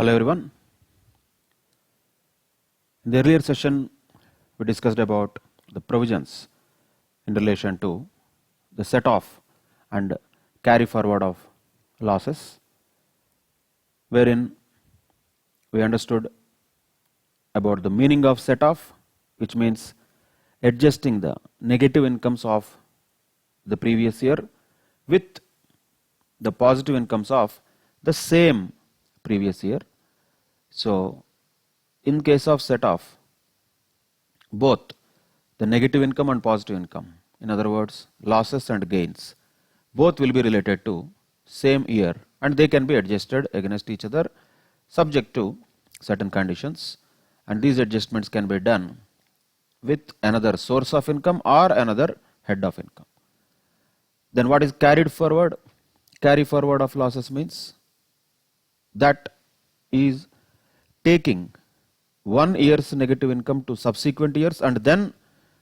Hello everyone. In the earlier session, we discussed about the provisions in relation to the set off and carry forward of losses, wherein we understood about the meaning of set off, which means adjusting the negative incomes of the previous year with the positive incomes of the same previous year. So, in case of set off, both the negative income and positive income, in other words losses and gains, both will be related to same year and they can be adjusted against each other subject to certain conditions, and these adjustments can be done with another source of income or another head of income. Then what is carried forward? Carry forward of losses means that is taking 1 year's negative income to subsequent years and then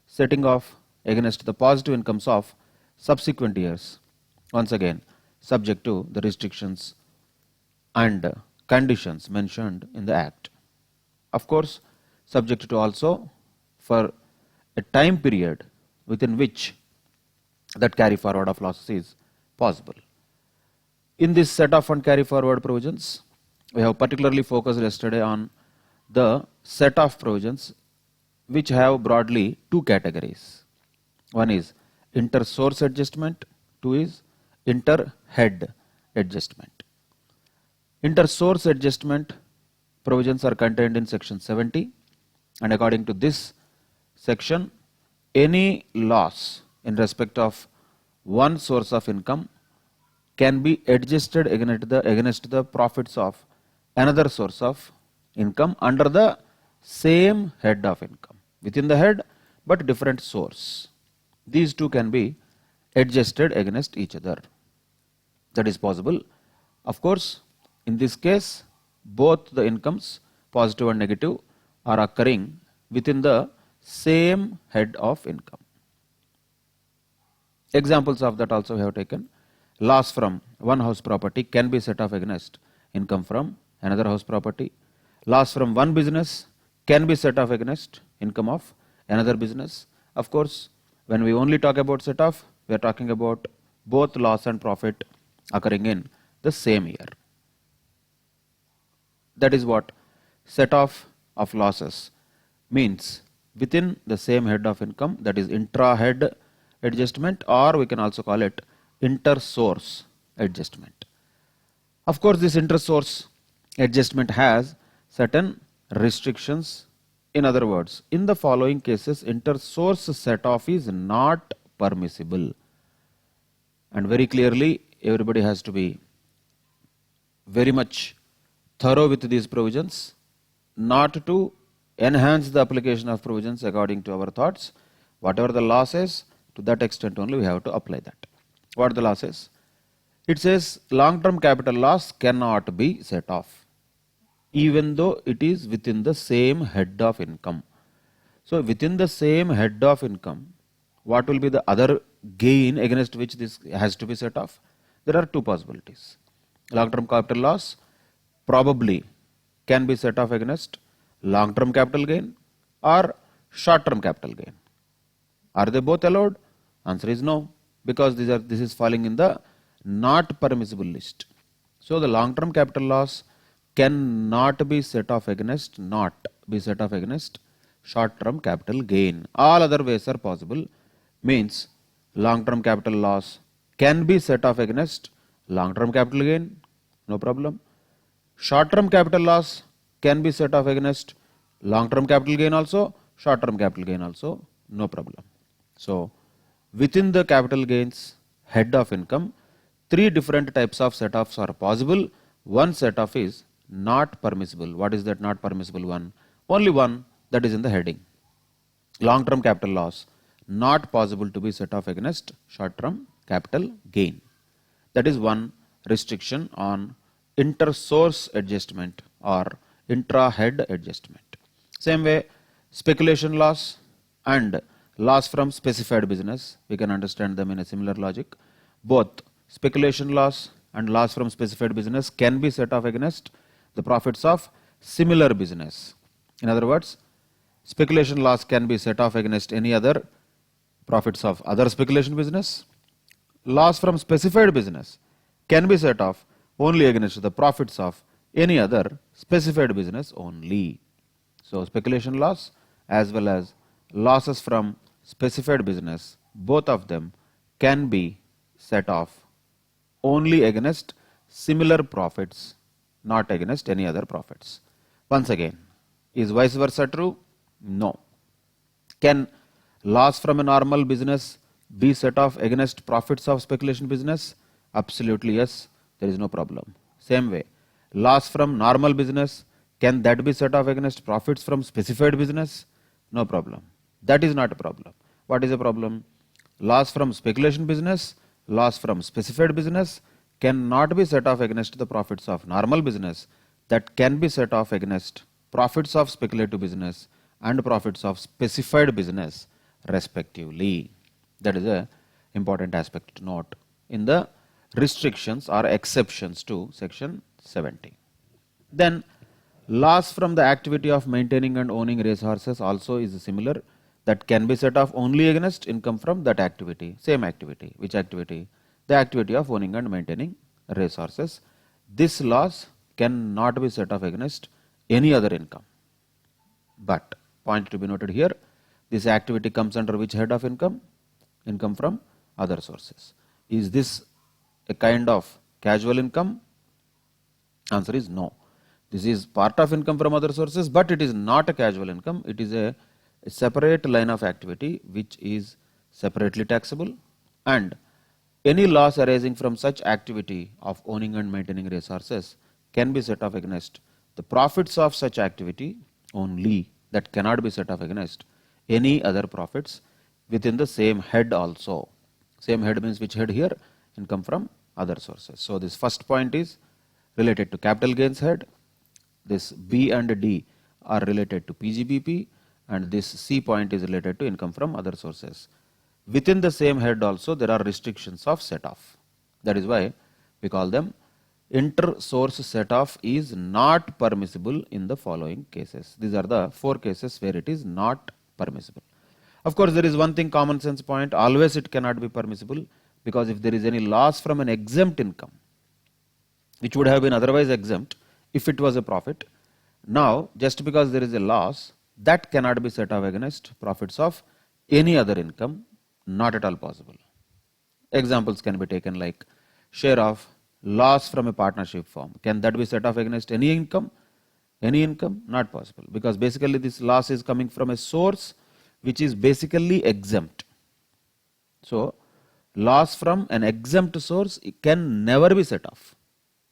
setting off against the positive incomes of subsequent years, once again subject to the restrictions and conditions mentioned in the Act. Of course, subject to also for a time period within which that carry forward of losses is possible. In this set off and carry forward provisions, we have particularly focused yesterday on the set of provisions which have broadly two categories. One is inter-source adjustment, two is inter-head adjustment. Inter-source adjustment provisions are contained in section 70, and according to this section, any loss in respect of one source of income can be adjusted against the profits of another source of income under the same head of income, within the head but different source. These two can be adjusted against each other. That is possible. Of course, in this case, both the incomes, positive and negative, are occurring within the same head of income. Examples of that also we have taken. Loss from one house property can be set off against income from another house property. Loss from one business can be set off against income of another business. Of course, when we only talk about set off, we are talking about both loss and profit occurring in the same year. That is what set off of losses means within the same head of income, that is intra-head adjustment, or we can also call it inter-source adjustment. Of course, this inter-source adjustment has certain restrictions. In other words, in the following cases, inter-source set off is not permissible. And very clearly, everybody has to be very much thorough with these provisions, not to enhance the application of provisions according to our thoughts. Whatever the law says, to that extent only we have to apply that. What the law says? It says long-term capital loss cannot be set off, even though it is within the same head of income. So, within the same head of income, what will be the other gain against which this has to be set off? There are two possibilities. Long-term capital loss probably can be set off against long-term capital gain or short-term capital gain. Are they both allowed? Answer is no, because this is falling in the not permissible list. So, the long-term capital loss cannot be set off against short-term capital gain. All other ways are possible. Means long-term capital loss can be set off against long-term capital gain, no problem. Short-term capital loss can be set off against long-term capital gain also, short-term capital gain also, no problem. So, within the capital gains head of income, three different types of set offs are possible. One set off is not permissible. What is that not permissible one? Only one, that is in the heading. Long-term capital loss not possible to be set off against short-term capital gain. That is one restriction on inter-source adjustment or intra-head adjustment. Same way, speculation loss and loss from specified business, we can understand them in a similar logic. Both speculation loss and loss from specified business can be set off against the profits of similar business. In other words, speculation loss can be set off against any other profits of other speculation business. Loss from specified business can be set off only against the profits of any other specified business only. So, speculation loss as well as losses from specified business, both of them can be set off only against similar profits, not against any other profits. Once again, is vice versa true? No. Can loss from a normal business be set off against profits of speculation business? Absolutely yes, there is no problem. Same way, loss from normal business, can that be set off against profits from specified business? No problem. That is not a problem. What is a problem? Loss from speculation business, loss from specified business cannot be set off against the profits of normal business. That can be set off against profits of speculative business and profits of specified business respectively. That is a important aspect to note in the restrictions or exceptions to section 70. Then loss from the activity of maintaining and owning racehorses also is similar. That can be set off only against income from that activity, same activity. Which activity? The activity of owning and maintaining racehorses. This loss cannot be set off against any other income. But point to be noted here, this activity comes under which head of income? Income from other sources. Is this a kind of casual income? Answer is no. This is part of income from other sources, but it is not a casual income. It is a separate line of activity which is separately taxable, and any loss arising from such activity of owning and maintaining racehorses can be set off against the profits of such activity only. That cannot be set off against any other profits within the same head also. Same head means which head here? Income from other sources. So, this first point is related to capital gains head. This B and D are related to PGBP, and this C point is related to income from other sources. Within the same head also there are restrictions of set off. That is why we call them inter-source set off is not permissible in the following cases. These are the 4 cases where it is not permissible. Of course, there is one thing, common sense point, always it cannot be permissible, because if there is any loss from an exempt income which would have been otherwise exempt if it was a profit, now just because there is a loss, that cannot be set off against profits of any other income, not at all possible. Examples can be taken like share of loss from a partnership firm. Can that be set off against any income? Any income? Not possible, because basically this loss is coming from a source which is basically exempt. So, loss from an exempt source can never be set off.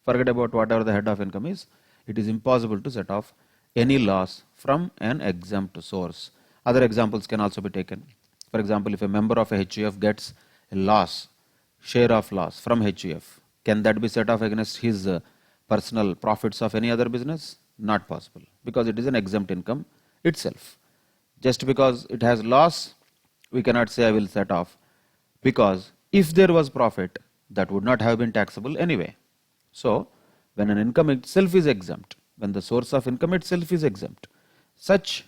Forget about whatever the head of income is. It is impossible to set off any loss from an exempt source. Other examples can also be taken. For example, if a member of a HUF gets a loss, share of loss from HUF, can that be set off against his personal profits of any other business? Not possible, because it is an exempt income itself. Just because it has loss, we cannot say I will set off, because if there was profit, that would not have been taxable anyway. So, when an income itself is exempt, when the source of income itself is exempt, such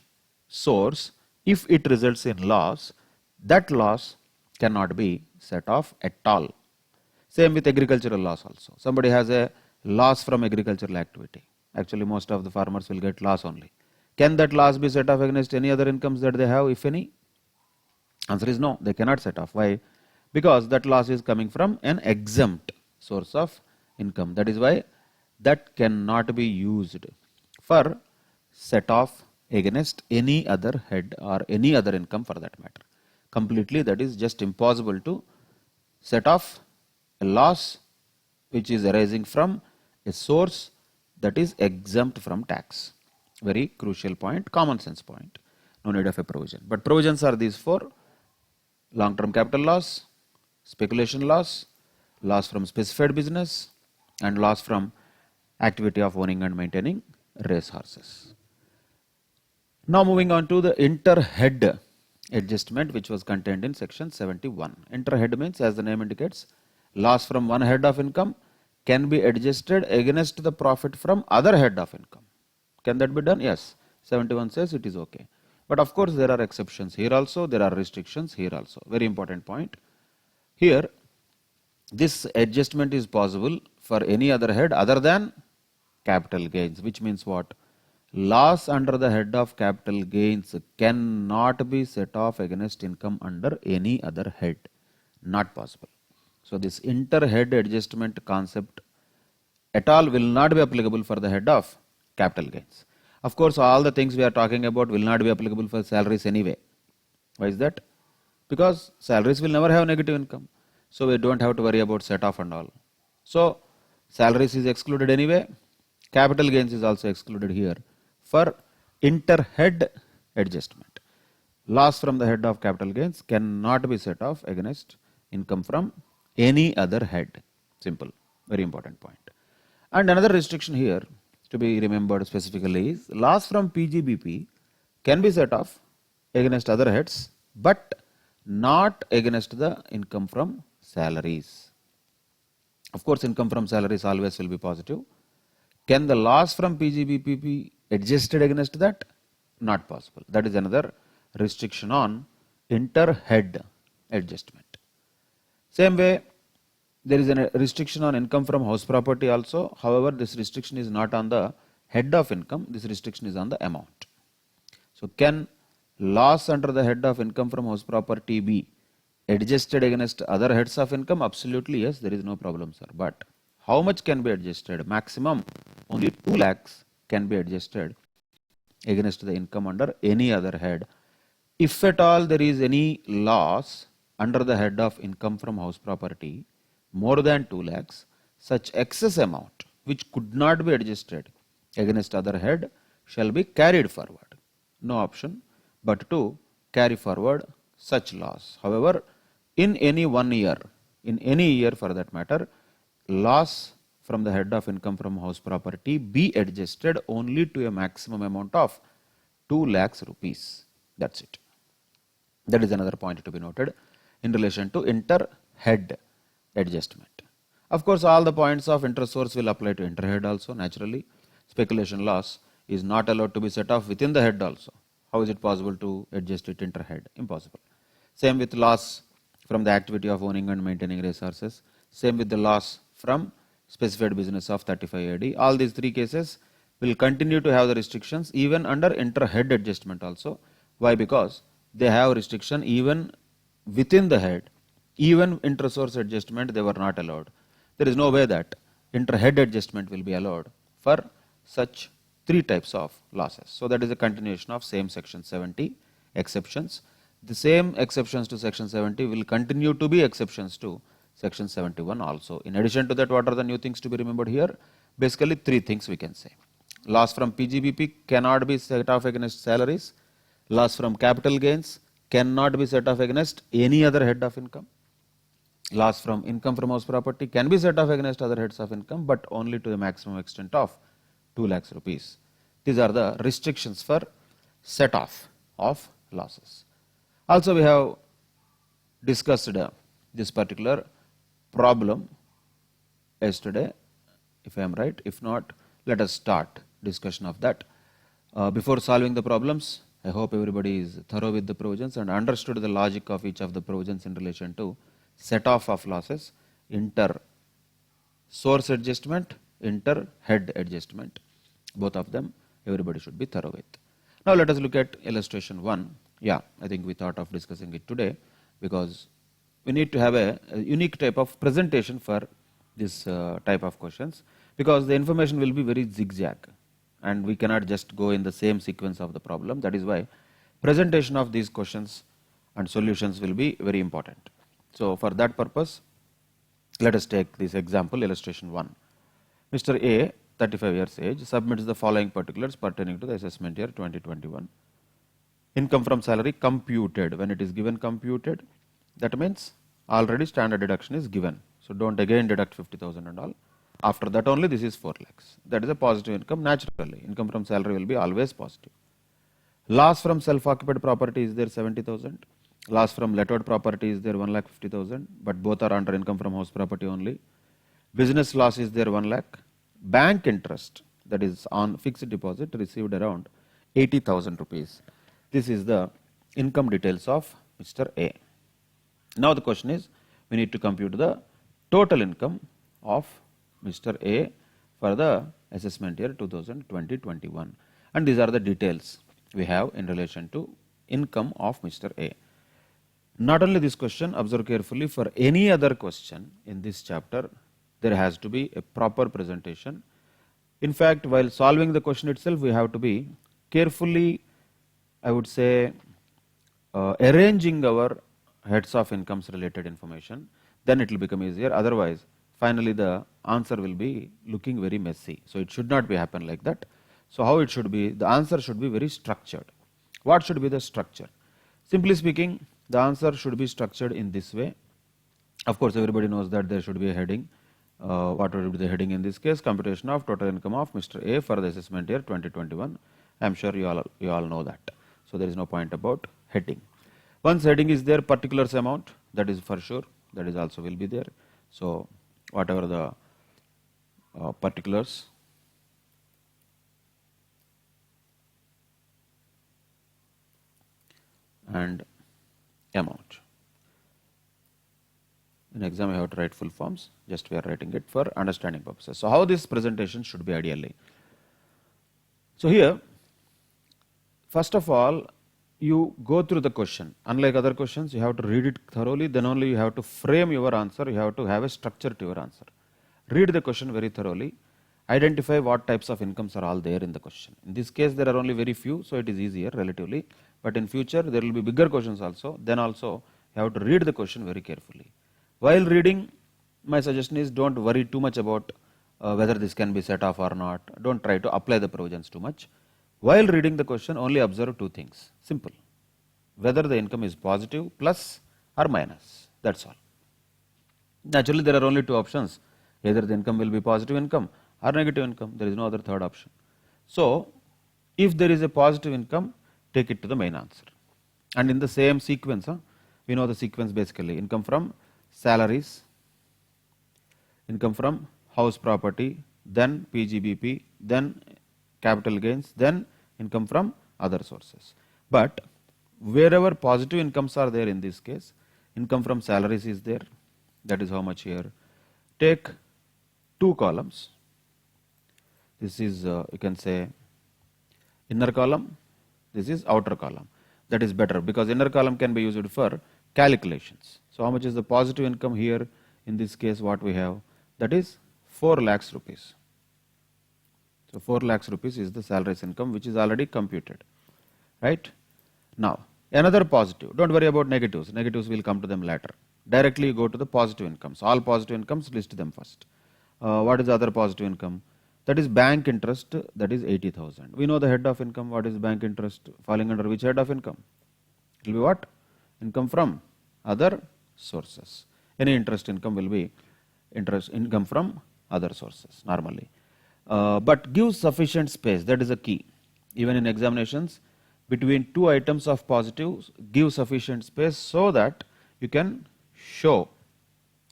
source, if it results in loss, that loss cannot be set off at all. Same with agricultural loss also. Somebody has a loss from agricultural activity. Actually, most of the farmers will get loss only. Can that loss be set off against any other incomes that they have, if any? Answer is no, they cannot set off. Why? Because that loss is coming from an exempt source of income. That is why that cannot be used for set off against any other head or any other income for that matter. Completely, that is just impossible to set off a loss which is arising from a source that is exempt from tax. Very crucial point, common sense point. No need of a provision. But provisions are these 4: long-term capital loss, speculation loss, loss from specified business, and loss from activity of owning and maintaining racehorses. Now moving on to the inter-head adjustment which was contained in section 71. Inter-head means, as the name indicates, loss from one head of income can be adjusted against the profit from other head of income. Can that be done? Yes. 71 says it is okay. But of course there are exceptions here also, there are restrictions here also. Very important point. Here this adjustment is possible for any other head other than capital gains, which means what? Loss under the head of capital gains cannot be set off against income under any other head. Not possible. So this inter-head adjustment concept at all will not be applicable for the head of capital gains. Of course, all the things we are talking about will not be applicable for salaries anyway. Why is that? Because salaries will never have negative income. So we don't have to worry about set off and all. So salaries is excluded anyway. Capital gains is also excluded here for inter-head adjustment. Loss from the head of capital gains cannot be set off against income from any other head. Simple. Very important point. And another restriction here to be remembered specifically is loss from PGBP can be set off against other heads but not against the income from salaries. Of course, income from salaries always will be positive. Can the loss from PGBP be adjusted against that? Not possible. That is another restriction on inter-head adjustment. Same way, there is a restriction on income from house property also. However, this restriction is not on the head of income. This restriction is on the amount. So, can loss under the head of income from house property be adjusted against other heads of income? Absolutely yes, there is no problem, sir. But how much can be adjusted? Maximum only 2 lakhs can be adjusted against the income under any other head. If at all there is any loss under the head of income from house property more than 2 lakhs, such excess amount which could not be adjusted against other head shall be carried forward. No option but to carry forward such loss. However, in any 1 year, in any year for that matter, loss from the head of income from house property be adjusted only to a maximum amount of 2 lakhs rupees. That's it. That is another point to be noted in relation to inter-head adjustment. Of course, all the points of inter-source will apply to inter-head also naturally. Speculation loss is not allowed to be set off within the head also. How is it possible to adjust it inter-head? Impossible. Same with loss from the activity of owning and maintaining resources. Same with the loss from specified business of 35 AD. All these 3 cases will continue to have the restrictions even under inter-head adjustment also. Why? Because they have restriction even within the head. Even inter-source adjustment they were not allowed. There is no way that inter-head adjustment will be allowed for such 3 types of losses. So that is a continuation of same section 70 exceptions. The same exceptions to section 70 will continue to be exceptions to section 71 also. In addition to that, what are the new things to be remembered here? Basically 3 things we can say. Loss from PGBP cannot be set off against salaries. Loss from capital gains cannot be set off against any other head of income. Loss from income from house property can be set off against other heads of income but only to a maximum extent of 2 lakhs rupees. These are the restrictions for set off of losses. Also, we have discussed this particular problem yesterday, if I am right. If not, let us start discussion of that. Before solving the problems, I hope everybody is thorough with the provisions and understood the logic of each of the provisions in relation to set off of losses, inter source adjustment, inter head adjustment. Both of them everybody should be thorough with. Now let us look at illustration 1. Yeah, I think we thought of discussing it today because we need to have a unique type of presentation for this type of questions because the information will be very zigzag and we cannot just go in the same sequence of the problem. That is why presentation of these questions and solutions will be very important. So for that purpose, let us take this example, illustration 1. Mr. A, 35 years age, submits the following particulars pertaining to the assessment year 2021. Income from salary computed. When it is given computed, that means already standard deduction is given. So don't again deduct 50,000 and all. After that only this is 4 lakhs. That is a positive income naturally. Income from salary will be always positive. Loss from self-occupied property is there 70,000. Loss from lettered property is there 1,50,000, but both are under income from house property only. Business loss is there 1 lakh. Bank interest, that is on fixed deposit, received around 80,000 rupees. This is the income details of Mr. A. Now the question is, we need to compute the total income of Mr. A for the assessment year 2020-21, and these are the details we have in relation to income of Mr. A. Not only this question, observe carefully, for any other question in this chapter, there has to be a proper presentation. In fact, while solving the question itself, we have to be carefully, I would say, arranging our heads of incomes related information, then it will become easier. Otherwise, finally the answer will be looking very messy. So it should not be happen like that. So how it should be? The answer should be very structured. What should be the structure? Simply speaking, the answer should be structured in this way. Of course, everybody knows that there should be a heading. What would be the heading in this case? Computation of total income of Mr. A for the assessment year 2021. I am sure you all know that. So there is no point about heading. Once heading is there, particulars amount, that is for sure, that is also will be there. So whatever the particulars, and amount. In exam, you have to write full forms, just we are writing it for understanding purposes. So how this presentation should be ideally? So here, first of all, you go through the question. Unlike other questions, you have to read it thoroughly, then only you have to frame your answer, you have to have a structure to your answer. Read the question very thoroughly, identify what types of incomes are all there in the question. In this case, there are only very few, so it is easier relatively. But in future, there will be bigger questions also. Then also, you have to read the question very carefully. While reading, my suggestion is don't worry too much about whether this can be set off or not. Don't try to apply the provisions too much. While reading the question, only observe two things. Simple. Whether the income is positive, plus or minus. That's all. Naturally, there are only two options. Either the income will be positive income or negative income. There is no other third option. So, if there is a positive income, take it to the main answer. And in the same sequence, we know the sequence basically. Income from salaries, income from house property, then PGBP, then capital gains, then income from other sources. But wherever positive incomes are there in this case, income from salaries is there, that is how much here. Take two columns. This is, you can say, inner column, this is outer column. That is better because inner column can be used for calculations. So how much is the positive income here? In this case, what we have, that is 4 lakhs rupees. So 4 lakhs rupees is the salaries income, which is already computed, right? Now, another positive. Don't worry about negatives. Negatives will come to them later. Directly go to the positive incomes. All positive incomes, list them first. What is the other positive income? That is bank interest, that is 80,000. We know the head of income. What is bank interest? Falling under which head of income? It will be what? Income from other sources. Any interest income will be interest income from other sources normally. But give sufficient space, that is a key. Even in examinations, between two items of positives, give sufficient space so that you can show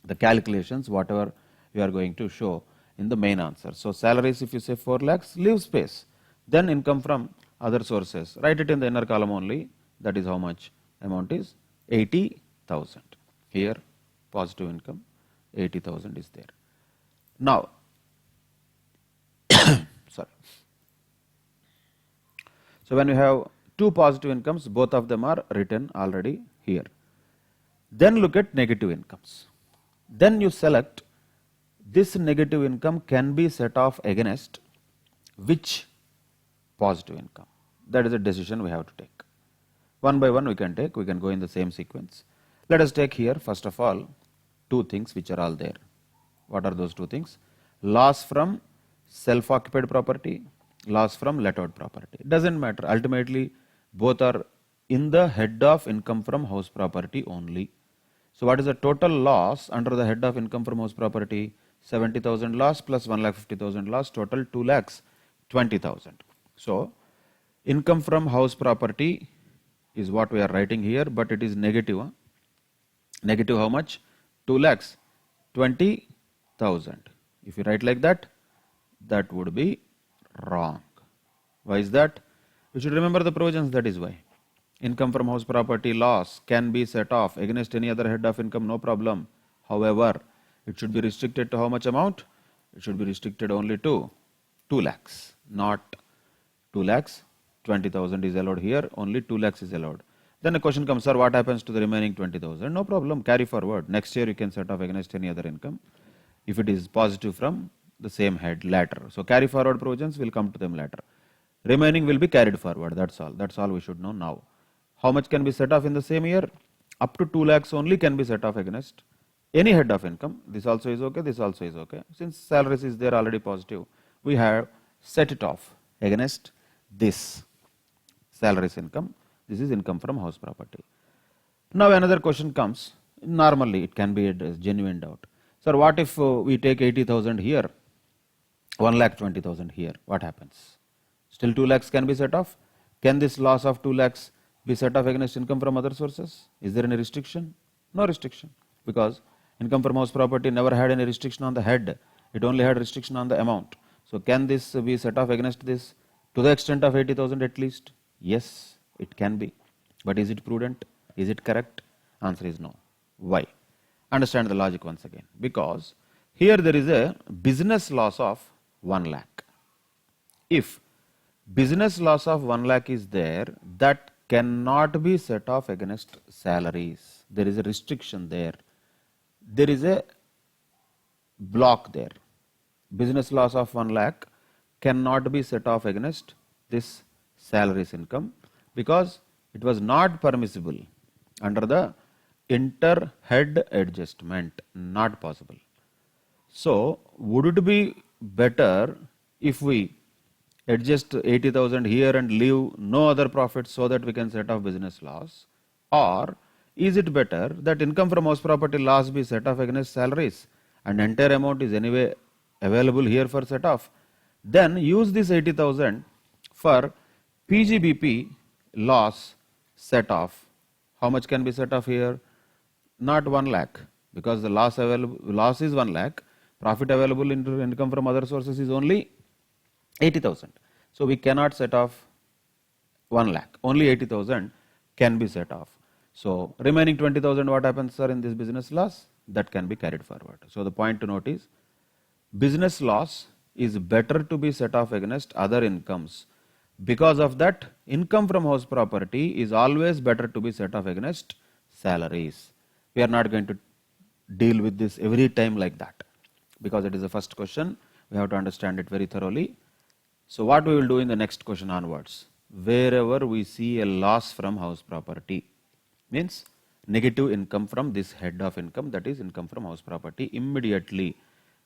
the calculations, whatever you are going to show in the main answer. So salaries, if you say 4 lakhs, leave space. Then income from other sources, write it in the inner column only. That is how much amount is 80,000. Here, positive income, 80,000 is there. Now, sorry. So when you have two positive incomes, both of them are written already here. Then look at negative incomes. Then you select this negative income can be set off against which positive income. That is a decision we have to take. One by one we can take, we can go in the same sequence. Let us take here, first of all, two things which are all there. What are those two things? Loss from self-occupied property, loss from let-out property. Doesn't matter. Ultimately, both are in the head of income from house property only. So what is the total loss under the head of income from house property? 70,000 loss plus 1,50,000 loss, total 2,20,000. So income from house property is what we are writing here, but it is negative. Negative how much? 2,20,000. If you write like that, that would be wrong. Why is that? You should remember the provisions, that is why. Income from house property loss can be set off against any other head of income, no problem. However, it should be restricted to how much amount? It should be restricted only to 2 lakhs, not 2 lakhs. 20,000 is allowed here, only 2 lakhs is allowed. Then the question comes, sir, what happens to the remaining 20,000? No problem, carry forward. Next year you can set off against any other income if it is positive from the same head later. So carry forward provisions will come to them later. Remaining will be carried forward, that's all. That's all we should know now. How much can be set off in the same year? Up to 2 lakhs only can be set off against any head of income. This also is okay, this also is okay. Since salaries is there already positive, we have set it off against this salaries income. This is income from house property. Now another question comes. Normally it can be a genuine doubt. Sir, what if we take 80,000 here, 1,20,000 here? What happens? Still 2 lakhs can be set off. Can this loss of 2 lakhs be set off against income from other sources? Is there any restriction? No restriction, because income from house property never had any restriction on the head. It only had restriction on the amount. So can this be set off against this to the extent of 80,000 at least? Yes, it can be. But is it prudent? Is it correct? Answer is no. Why? Understand the logic once again. Because here there is a business loss of 1 lakh. If business loss of 1 lakh is there, that cannot be set off against salaries. There is a restriction there. There is a block there. Business loss of 1 lakh cannot be set off against this salaries income because it was not permissible under the inter-head adjustment, not possible. So, would it be better if we adjust 80,000 here and leave no other profit so that we can set off business loss? Or is it better that income from house property loss be set off against salaries and entire amount is anyway available here for set off? Then use this 80,000 for PGBP loss set off. How much can be set off here? Not 1 lakh, because the loss is 1 lakh. Profit available in income from other sources is only 80,000. So we cannot set off 1 lakh. Only 80,000 can be set off. So remaining 20,000, what happens, sir, in this business loss? That can be carried forward. So the point to note is, business loss is better to be set off against other incomes. Because of that, income from house property is always better to be set off against salaries. We are not going to deal with this every time like that, because it is the first question. We have to understand it very thoroughly. So what we will do in the next question onwards, wherever we see a loss from house property, means negative income from this head of income, that is income from house property, immediately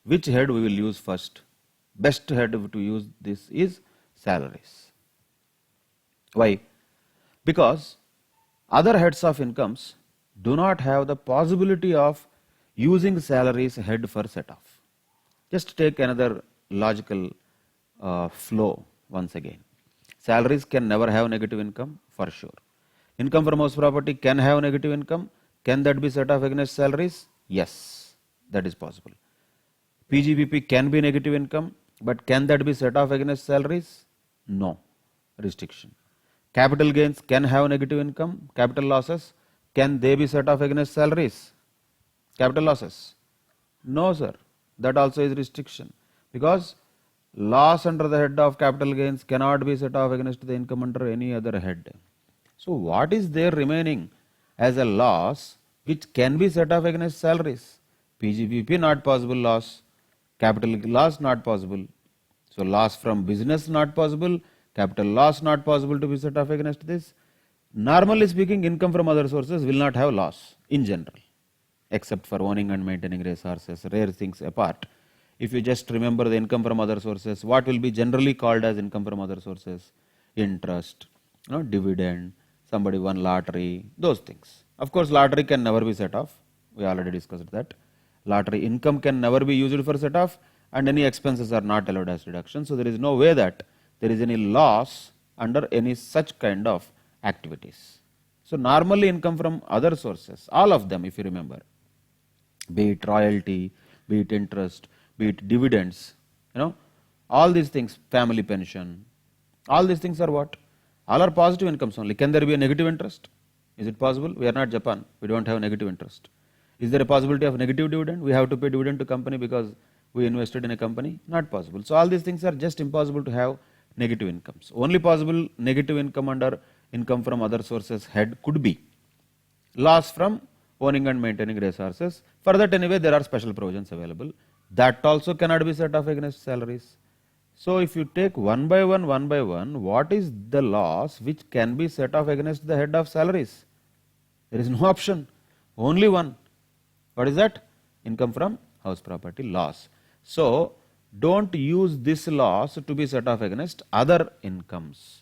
which head we will use first? Best head to use this is salaries. Why? Because other heads of incomes do not have the possibility of using salaries head for set off. Just take another logical flow once again. Salaries can never have negative income for sure. Income from house property can have negative income. Can that be set off against salaries? Yes, that is possible. PGBP can be negative income, but can that be set off against salaries? No, restriction. Capital gains can have negative income, capital losses. Can they be set off against salaries? Capital losses? No, sir. That also is restriction, because loss under the head of capital gains cannot be set off against the income under any other head. So what is there remaining as a loss which can be set off against salaries? PGBP not possible loss, capital loss not possible. So loss from business not possible, capital loss not possible to be set off against this. Normally speaking, income from other sources will not have loss in general, except for owning and maintaining resources, rare things apart. If you just remember the income from other sources, what will be generally called as income from other sources? Interest, dividend, somebody won lottery, those things. Of course, lottery can never be set off. We already discussed that. Lottery income can never be used for set off, and any expenses are not allowed as deduction. So there is no way that there is any loss under any such kind of activities. So normally income from other sources, all of them, if you remember, be it royalty, be it interest, be it dividends, all these things, family pension, all these things are what? All are positive incomes only. Can there be a negative interest? Is it possible? We are not Japan. We don't have negative interest. Is there a possibility of negative dividend? We have to pay dividend to company because we invested in a company? Not possible. So all these things are just impossible to have negative incomes. Only possible negative income under income from other sources head could be loss from owning and maintaining resources. For that anyway, there are special provisions available. That also cannot be set off against salaries. So if you take one by one, what is the loss which can be set off against the head of salaries? There is no option, only one. What is that? Income from house property loss. So don't use this loss to be set off against other incomes,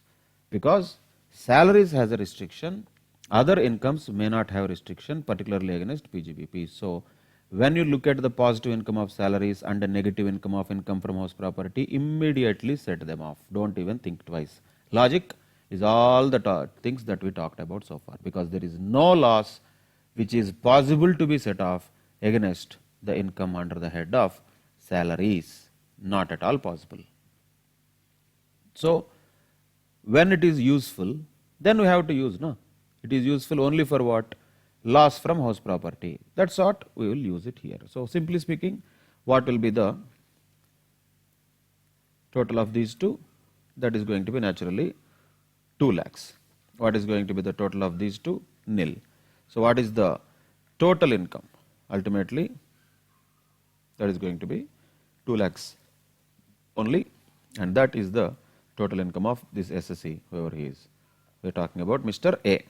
because salaries has a restriction, other incomes may not have restriction, particularly against PGBP. So when you look at the positive income of salaries and the negative income of income from house property, immediately set them off. Don't even think twice. Logic is all the things that we talked about so far, because there is no loss which is possible to be set off against the income under the head of salaries. Not at all possible. So when it is useful, then we have to use, no? It is useful only for what? Loss from house property. That's what we will use it here. So simply speaking, what will be the total of these two? That is going to be naturally 2 lakhs. What is going to be the total of these two? Nil. So what is the total income? Ultimately, that is going to be 2 lakhs only, and that is the total income of this SSE, whoever he is. We are talking about Mr. A.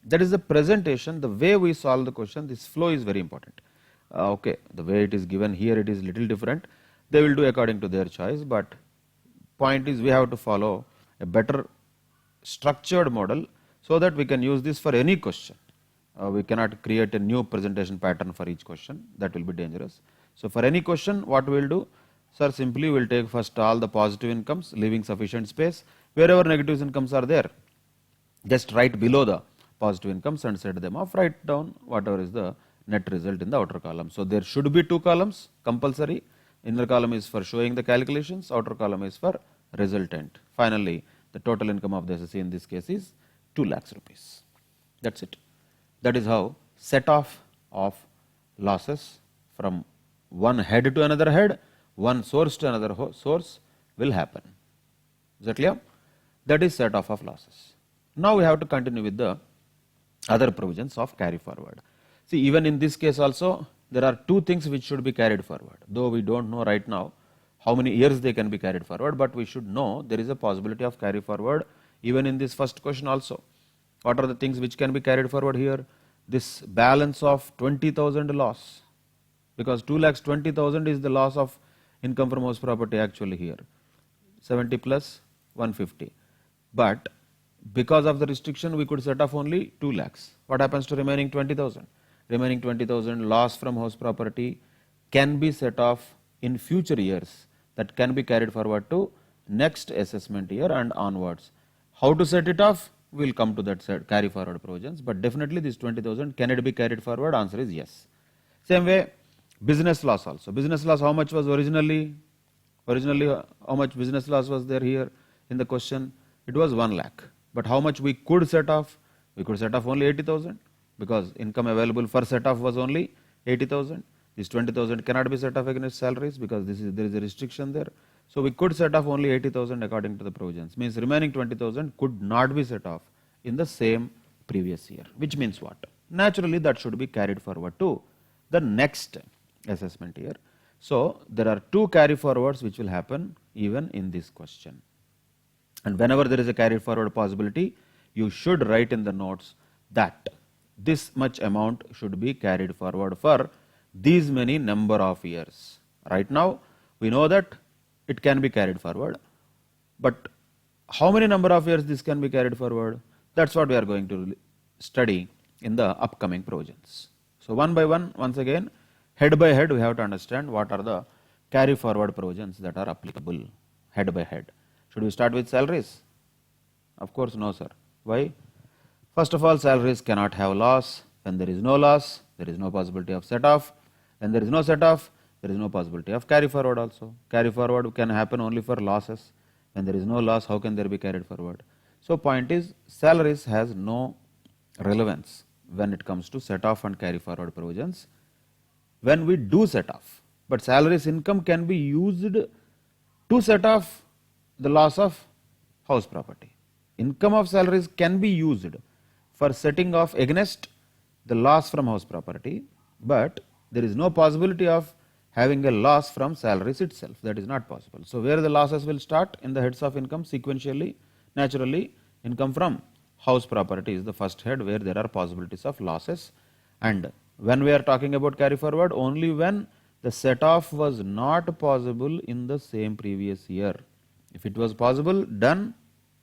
That is the presentation, the way we solve the question. This flow is very important. Okay, the way it is given here, it is little different. They will do according to their choice, but point is we have to follow a better structured model so that we can use this for any question. We cannot create a new presentation pattern for each question. That will be dangerous. So for any question, what we will do? Sir, simply we will take first all the positive incomes, leaving sufficient space. Wherever negative incomes are there, just write below the positive incomes and set them off. Write down whatever is the net result in the outer column. So there should be 2 columns compulsory. Inner column is for showing the calculations, outer column is for resultant. Finally, the total income of the SSE in this case is 2 lakhs rupees. That's it. That is how set off of losses from one head to another head, one source to another source will happen. Is that clear? That is set off of losses. Now we have to continue with the other provisions of carry forward. See, even in this case also, there are 2 things which should be carried forward. Though we don't know right now how many years they can be carried forward, but we should know there is a possibility of carry forward even in this first question also. What are the things which can be carried forward here? This balance of 20,000 loss, because 2,20,000 is the loss of income from house property actually here, 70 plus 150. But because of the restriction, we could set off only 2 lakhs. What happens to remaining 20,000? Remaining 20,000 loss from house property can be set off in future years, that can be carried forward to next assessment year and onwards. How to set it off? We will come to that carry forward provisions, but definitely this 20,000, can it be carried forward? Answer is yes. Same way, business loss also. Business loss, how much was originally how much business loss was there here in the question? It was 1 lakh. But how much we could set off? We could set off only 80,000, because income available for set off was only 80,000. This 20,000 cannot be set off against salaries because there is a restriction there. So we could set off only 80,000 according to the provisions. Means remaining 20,000 could not be set off in the same previous year. Which means what? Naturally that should be carried forward to the next assessment year. So there are 2 carry forwards which will happen even in this question. And whenever there is a carry forward possibility, you should write in the notes that this much amount should be carried forward for these many number of years. Right now, we know that it can be carried forward, but how many number of years this can be carried forward? That's what we are going to study in the upcoming provisions. So one by one, once again, head by head, we have to understand what are the carry forward provisions that are applicable head by head. Should we start with salaries? Of course, no, sir. Why? First of all, salaries cannot have loss. When there is no loss, there is no possibility of set off. When there is no set off, there is no possibility of carry forward also. Carry forward can happen only for losses. When there is no loss, how can there be carried forward? So point is, salaries has no relevance when it comes to set off and carry forward provisions when we do set off. But salaries income can be used to set off the loss of house property. Income of salaries can be used for setting off against the loss from house property, but there is no possibility of having a loss from salaries itself. That is not possible. So where the losses will start in the heads of income sequentially, naturally, income from house property is the first head where there are possibilities of losses. And when we are talking about carry forward, only when the set off was not possible in the same previous year. If it was possible, done,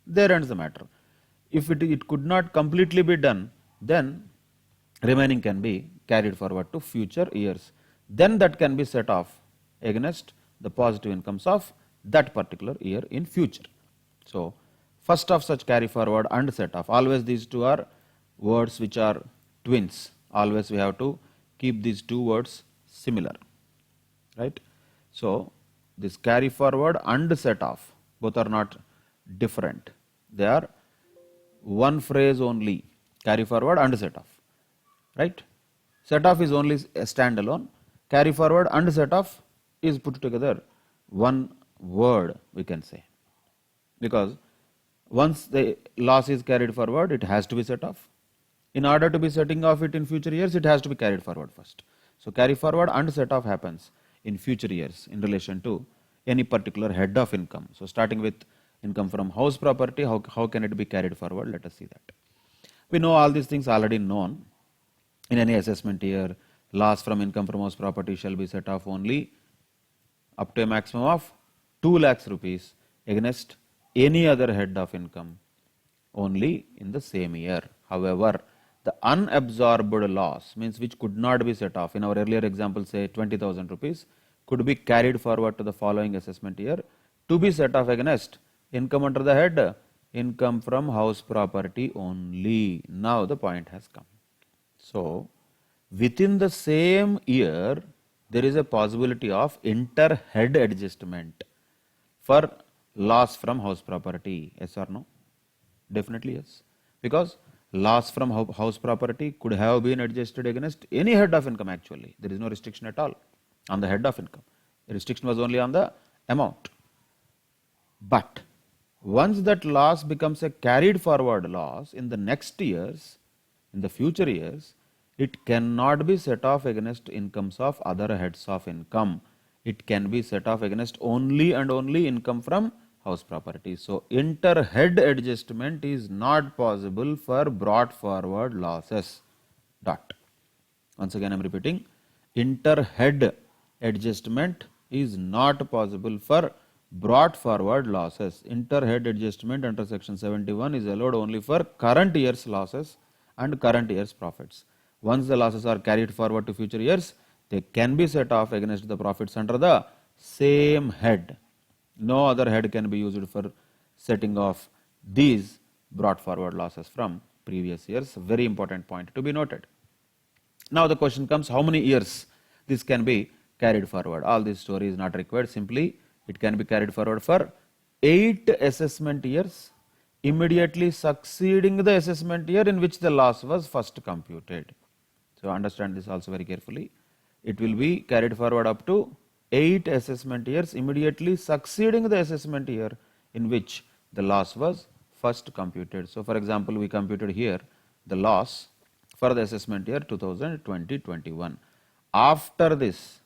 there ends the matter. If it could not completely be done, then remaining can be carried forward to future years. Then that can be set off against the positive incomes of that particular year in future. So first of such carry forward and set off, always these two are words which are twins. Always we have to keep these two words similar, right? So this carry forward and set off, both are not different. They are one phrase only, carry forward and set off, right? Set off is only a standalone. Carry forward and set off is put together one word, we can say, because once the loss is carried forward, it has to be set off. In order to be setting off it in future years, it has to be carried forward first. So carry forward and set off happens in future years in relation to any particular head of income. So starting with income from house property, how can it be carried forward? Let us see that. We know all these things already known. In any assessment year, loss from income from house property shall be set off only up to a maximum of 2 lakhs rupees against any other head of income only in the same year. However, the unabsorbed loss, means which could not be set off, in our earlier example say 20,000 rupees, could be carried forward to the following assessment year to be set off against income under the head income from house property only. Now the point has come. So within the same year, there is a possibility of inter-head adjustment for loss from house property. Yes or no? Definitely yes. Because loss from house property could have been adjusted against any head of income actually. There is no restriction at all on the head of income. The restriction was only on the amount. But once that loss becomes a carried forward loss in the next years, in the future years, it cannot be set off against incomes of other heads of income. It can be set off against only and only income from house property. So inter-head adjustment is not possible for brought forward losses. Dot. Once again I am repeating, inter-head adjustment is not possible for brought forward losses. Inter-head adjustment under section 71 is allowed only for current year's losses and current year's profits. Once the losses are carried forward to future years, they can be set off against the profits under the same head. No other head can be used for setting off these brought forward losses from previous years. Very important point to be noted. Now the question comes, how many years this can be carried forward? All this story is not required. Simply it can be carried forward for 8 assessment years immediately succeeding the assessment year in which the loss was first computed. So understand this also very carefully. It will be carried forward up to 8 assessment years immediately succeeding the assessment year in which the loss was first computed. So for example, we computed here the loss for the assessment year 2020-21. After this,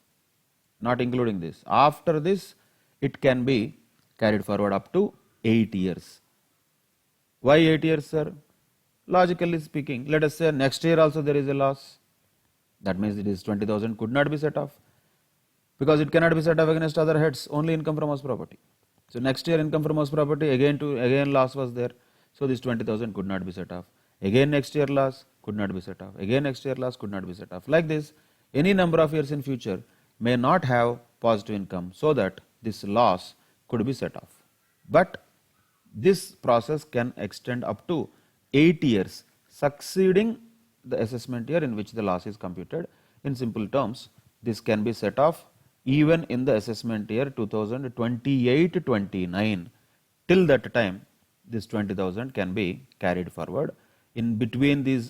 not including this, after this it can be carried forward up to 8 years. Why 8 years, sir? Logically speaking, let us say next year also there is a loss. That means it is 20,000 could not be set off, because it cannot be set off against other heads, only income from house property. So next year income from house property, again loss was there. So this 20,000 could not be set off. Again next year loss could not be set off. Again next year loss could not be set off. Like this, any number of years in future may not have positive income, so that this loss could be set off. But this process can extend up to 8 years succeeding the assessment year in which the loss is computed. In simple terms, this can be set off even in the assessment year 2028-29. Till that time, this 20,000 can be carried forward. In between these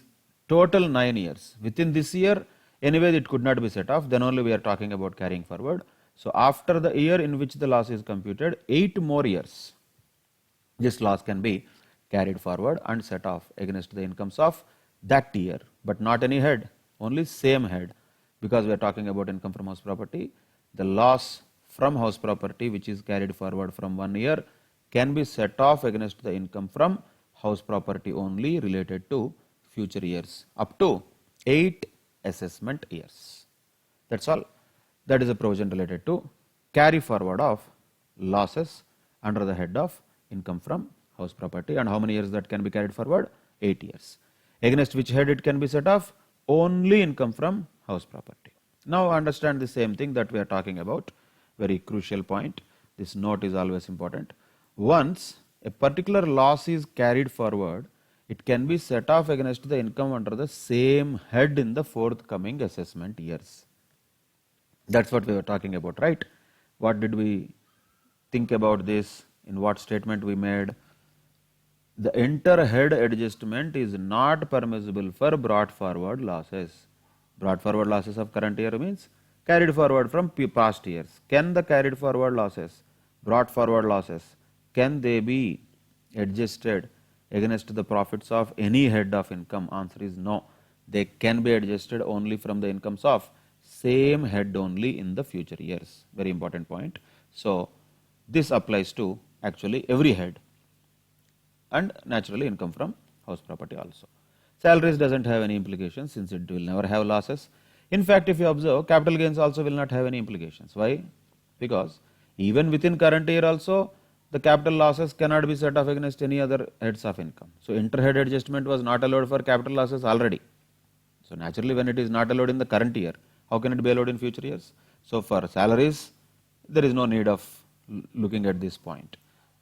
total 9 years, within this year, anyway it could not be set off, then only we are talking about carrying forward. So after the year in which the loss is computed, 8 more years, this loss can be carried forward and set off against the incomes of that year, but not any head, only same head, because we are talking about income from house property. The loss from house property which is carried forward from 1 year can be set off against the income from house property only related to future years up to 8 assessment years. That's all. That is a provision related to carry forward of losses under the head of income from house property. And how many years that can be carried forward? 8 years. Against which head it can be set off? Only income from house property. Now understand the same thing that we are talking about. Very crucial point. This note is always important. Once a particular loss is carried forward, it can be set off against the income under the same head in the forthcoming assessment years. That's what we were talking about, right? What did we think about this? In what statement we made? The inter-head adjustment is not permissible for brought forward losses. Brought forward losses of current year means carried forward from past years. Can the carried forward losses, brought forward losses, can they be adjusted against the profits of any head of income? Answer is no. They can be adjusted only from the incomes of same head only in the future years. Very important point. So this applies to actually every head, and naturally income from house property also. Salaries doesn't have any implications since it will never have losses. In fact, if you observe, capital gains also will not have any implications. Why? Because even within current year also, the capital losses cannot be set off against any other heads of income. So inter-head adjustment was not allowed for capital losses already. So naturally, when it is not allowed in the current year, how can it be allowed in future years? So for salaries, there is no need of looking at this point.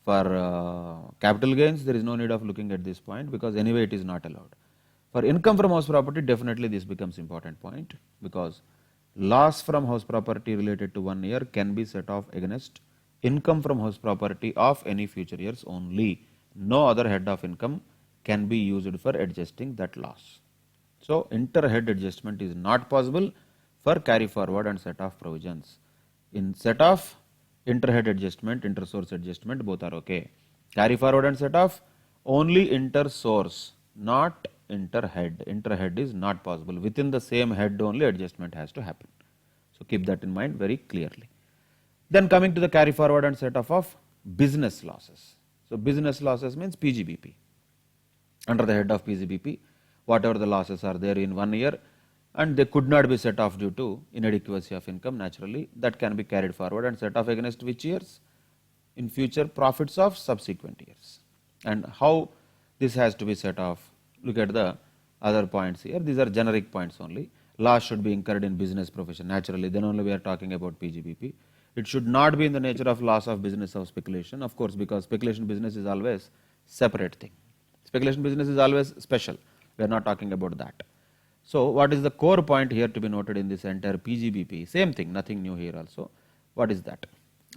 For capital gains, there is no need of looking at this point because anyway it is not allowed. For income from house property, definitely this becomes important point because loss from house property related to 1 year can be set off against income from house property of any future years only. No other head of income can be used for adjusting that loss. So inter-head adjustment is not possible for carry forward and set off provisions. In set off, inter-head adjustment, inter-source adjustment, both are okay. Carry forward and set off, only inter-source, not inter-head. Inter-head is not possible. Within the same head only adjustment has to happen. So keep that in mind very clearly. Then coming to the carry forward and set off of business losses. So business losses means PGBP. Under the head of PGBP, whatever the losses are there in 1 year, and they could not be set off due to inadequacy of income, naturally, that can be carried forward and set off against which years? In future profits of subsequent years. And how this has to be set off? Look at the other points here. These are generic points only. Loss should be incurred in business profession, naturally, then only we are talking about PGBP. It should not be in the nature of loss of business of speculation, of course, because speculation business is always separate thing. Speculation business is always special. We are not talking about that. So what is the core point here to be noted in this entire PGBP? Same thing, nothing new here also. What is that?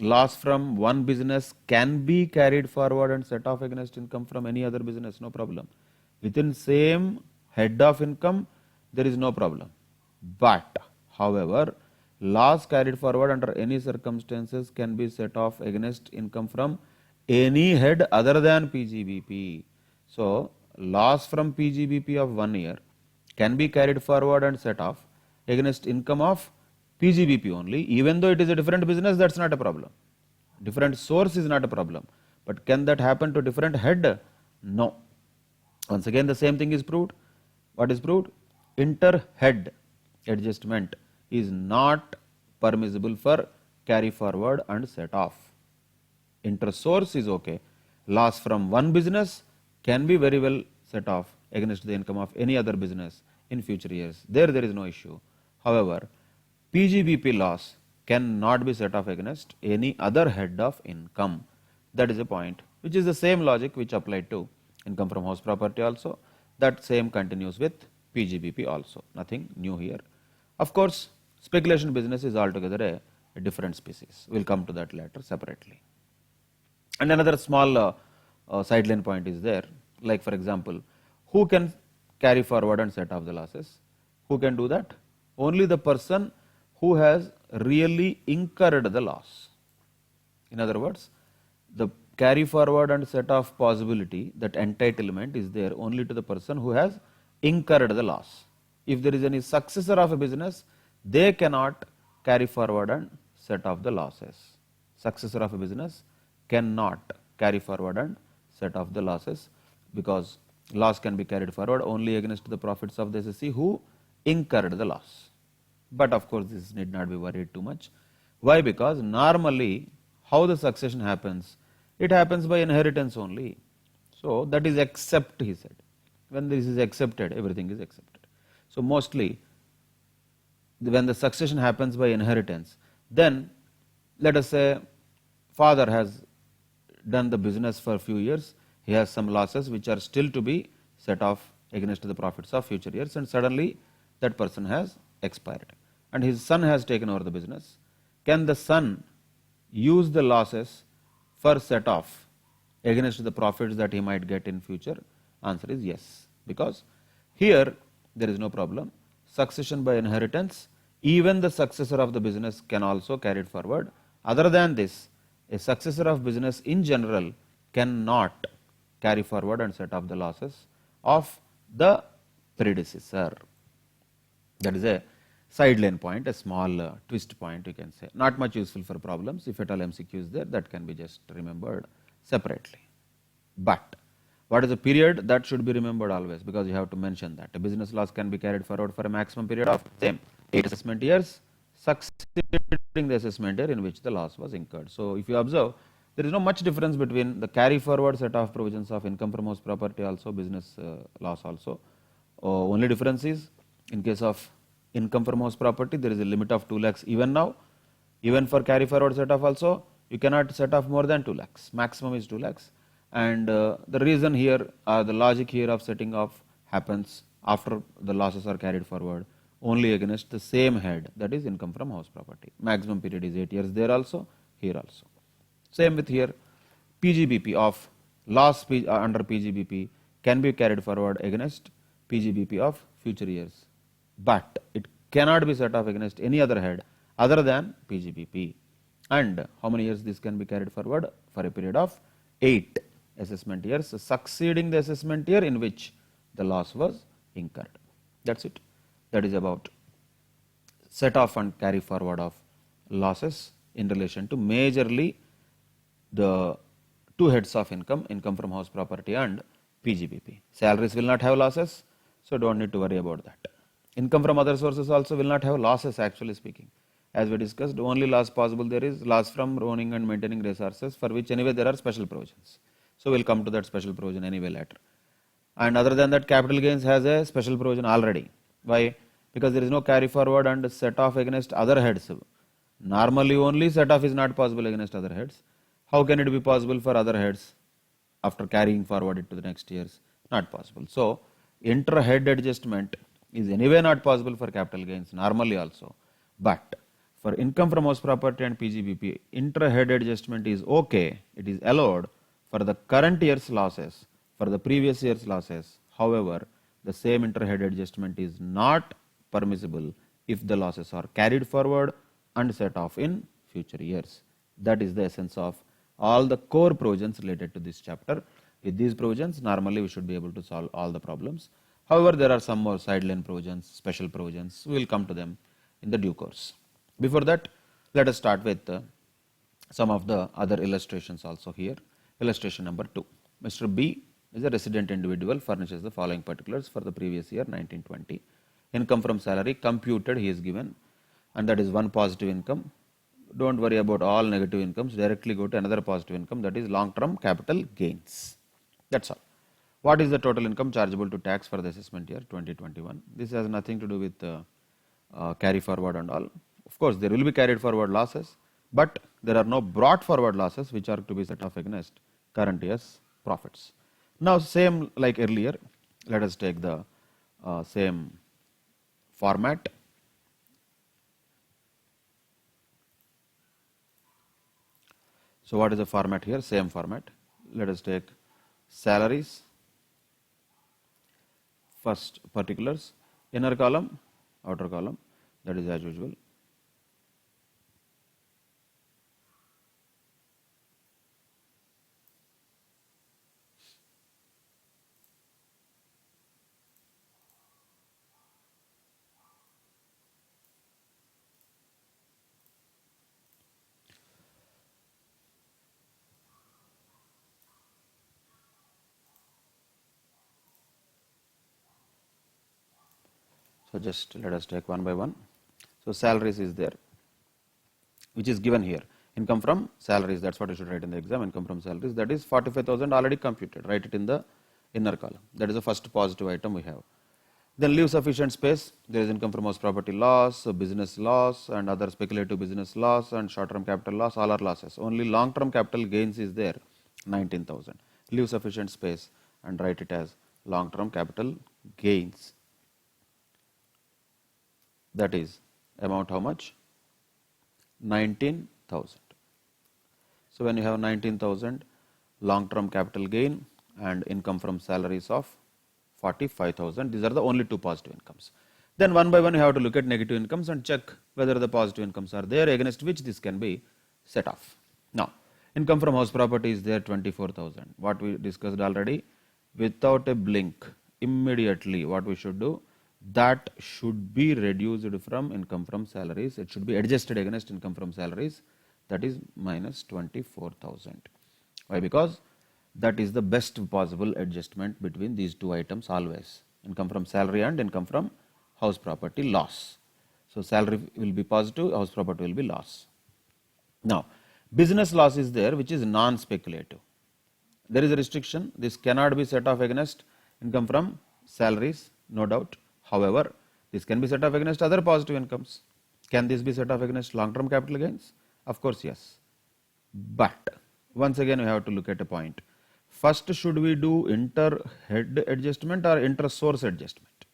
Loss from one business can be carried forward and set off against income from any other business, no problem. Within same head of income, there is no problem. But, however, loss carried forward under any circumstances can be set off against income from any head other than PGBP. So, loss from PGBP of 1 year can be carried forward and set off against income of PGBP only. Even though it is a different business, that's not a problem. Different source is not a problem. But can that happen to different head? No. Once again, the same thing is proved. What is proved? Inter-head adjustment is not permissible for carry forward and set off. Inter-source is okay. Loss from one business can be very well set off against the income of any other business in future years. There is no issue. However, PGBP loss cannot be set off against any other head of income. That is a point, which is the same logic which applied to income from house property also. That same continues with PGBP also. Nothing new here. Of course, speculation business is altogether a a different species. We'll come to that later separately. And another small sideline point is there, like for example, who can carry forward and set off the losses? Who can do that? Only the person who has really incurred the loss. In other words, the carry forward and set off possibility, that entitlement is there only to the person who has incurred the loss. If there is any successor of a business, they cannot carry forward and set off the losses. Successor of a business cannot carry forward and set off the losses, because loss can be carried forward only against the profits of the SSC who incurred the loss. But of course, this need not be worried too much. Why? Because normally how the succession happens, it happens by inheritance only. So that is accept, he said. When this is accepted, everything is accepted. So mostly when the succession happens by inheritance, then let us say father has done the business for a few years, he has some losses which are still to be set off against the profits of future years, and suddenly that person has expired and his son has taken over the business. Can the son use the losses for set off against the profits that he might get in future? Answer is yes, because here there is no problem. Succession by inheritance, even the successor of the business can also carry it forward. Other than this, a successor of business in general cannot carry forward and set off the losses of the predecessor. That is a sideline point, a small twist point, you can say. Not much useful for problems. If at all MCQ is there, that can be just remembered separately. But what is the period? That should be remembered always, because you have to mention that. A business loss can be carried forward for a maximum period of same 8 assessment years, succeeding the assessment year in which the loss was incurred. So if you observe, there is no much difference between the carry forward set off provisions of income from house property also, business loss also. Only difference is, in case of income from house property, there is a limit of 2 lakhs even now. Even for carry forward set off also, you cannot set off more than 2 lakhs. Maximum is 2 lakhs. And the reason here, the logic here of setting off happens after the losses are carried forward only against the same head, that is income from house property. Maximum period is 8 years there also, here also. Same with here, PGBP of loss under PGBP can be carried forward against PGBP of future years, but it cannot be set off against any other head other than PGBP. And how many years this can be carried forward? For a period of 8 assessment years, succeeding the assessment year in which the loss was incurred. That's it. That is about set off and carry forward of losses in relation to majorly the two heads of income, income from house property and PGBP. Salaries will not have losses, so don't need to worry about that. Income from other sources also will not have losses, actually speaking. As we discussed, the only loss possible there is loss from owning and maintaining resources, for which anyway there are special provisions. So we'll come to that special provision anyway later. And other than that, capital gains has a special provision already. Why? Because there is no carry forward and set off against other heads. Normally only set off is not possible against other heads. How can it be possible for other heads after carrying forward it to the next years? Not possible. So inter-head adjustment is anyway not possible for capital gains normally also. But for income from house property and PGBP, inter-head adjustment is okay. It is allowed for the current year's losses, for the previous year's losses. However, the same inter-head adjustment is not permissible if the losses are carried forward and set off in future years. That is the essence of all the core provisions related to this chapter. With these provisions, normally we should be able to solve all the problems. However, there are some more sideline provisions, special provisions. We will come to them in the due course. Before that, let us start with some of the other illustrations also here. Illustration number 2. Mr. B is a resident individual, furnishes the following particulars for the previous year 1920. Income from salary computed he is given, and that is one positive income. Don't worry about all negative incomes, directly go to another positive income, that is long-term capital gains. That's all. What is the total income chargeable to tax for the assessment year 2021? This has nothing to do with carry forward and all. Of course, there will be carried forward losses, but there are no brought forward losses which are to be set off against current year's profits. Now, same like earlier, let us take the same format. So what is the format here? Same format. Let us take salaries, first particulars, inner column, outer column, that is as usual. So just let us take one by one. So salaries is there, which is given here. Income from salaries, that's what you should write in the exam. Income from salaries, that is 45,000 already computed. Write it in the inner column. That is the first positive item we have. Then leave sufficient space. There is income from house property loss, business loss, and other speculative business loss, and short-term capital loss. All are losses. Only long-term capital gains is there, 19,000. Leave sufficient space and write it as long-term capital gains. That is amount how much? 19,000. So when you have 19,000 long-term capital gain and income from salaries of 45,000, these are the only two positive incomes. Then one by one you have to look at negative incomes and check whether the positive incomes are there against which this can be set off. Now, income from house property is there 24,000. What we discussed already, without a blink, immediately what we should do, that should be reduced from income from salaries. It should be adjusted against income from salaries, that is minus 24,000. Why? Because that is the best possible adjustment between these two items always, income from salary and income from house property loss. So salary will be positive, house property will be loss. Now, business loss is there, which is non-speculative. There is a restriction, this cannot be set off against income from salaries, no doubt. However, this can be set off against other positive incomes. Can this be set off against long-term capital gains? Of course, yes. But once again, we have to look at a point. First, should we do inter-head adjustment or inter-source adjustment?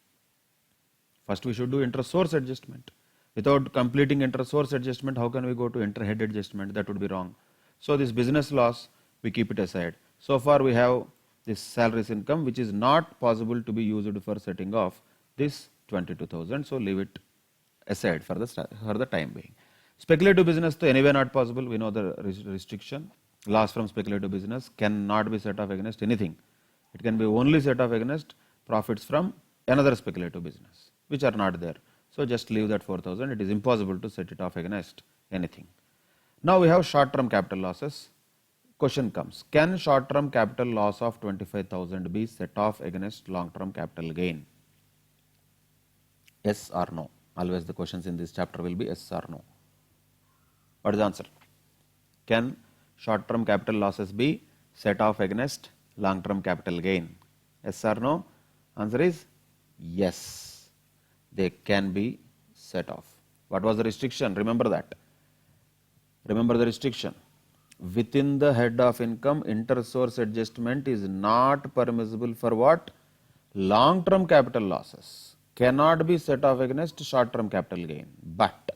First, we should do inter-source adjustment. Without completing inter-source adjustment, how can we go to inter-head adjustment? That would be wrong. So this business loss, we keep it aside. So far, we have this salaries income, which is not possible to be used for setting off this 22,000. So leave it aside for the time being. Speculative business, though, anyway not possible. We know the restriction. Loss from speculative business cannot be set off against anything. It can be only set off against profits from another speculative business, which are not there. So just leave that 4,000. It is impossible to set it off against anything. Now we have short-term capital losses. Question comes, can short-term capital loss of 25,000 be set off against long-term capital gain? Yes or no? Always the questions in this chapter will be yes or no. What is the answer? Can short-term capital losses be set off against long-term capital gain? Yes or no? Answer is yes. They can be set off. What was the restriction? Remember that. Remember the restriction. Within the head of income, inter-source adjustment is not permissible for what? Long-term capital losses. Cannot be set off against short-term capital gain. But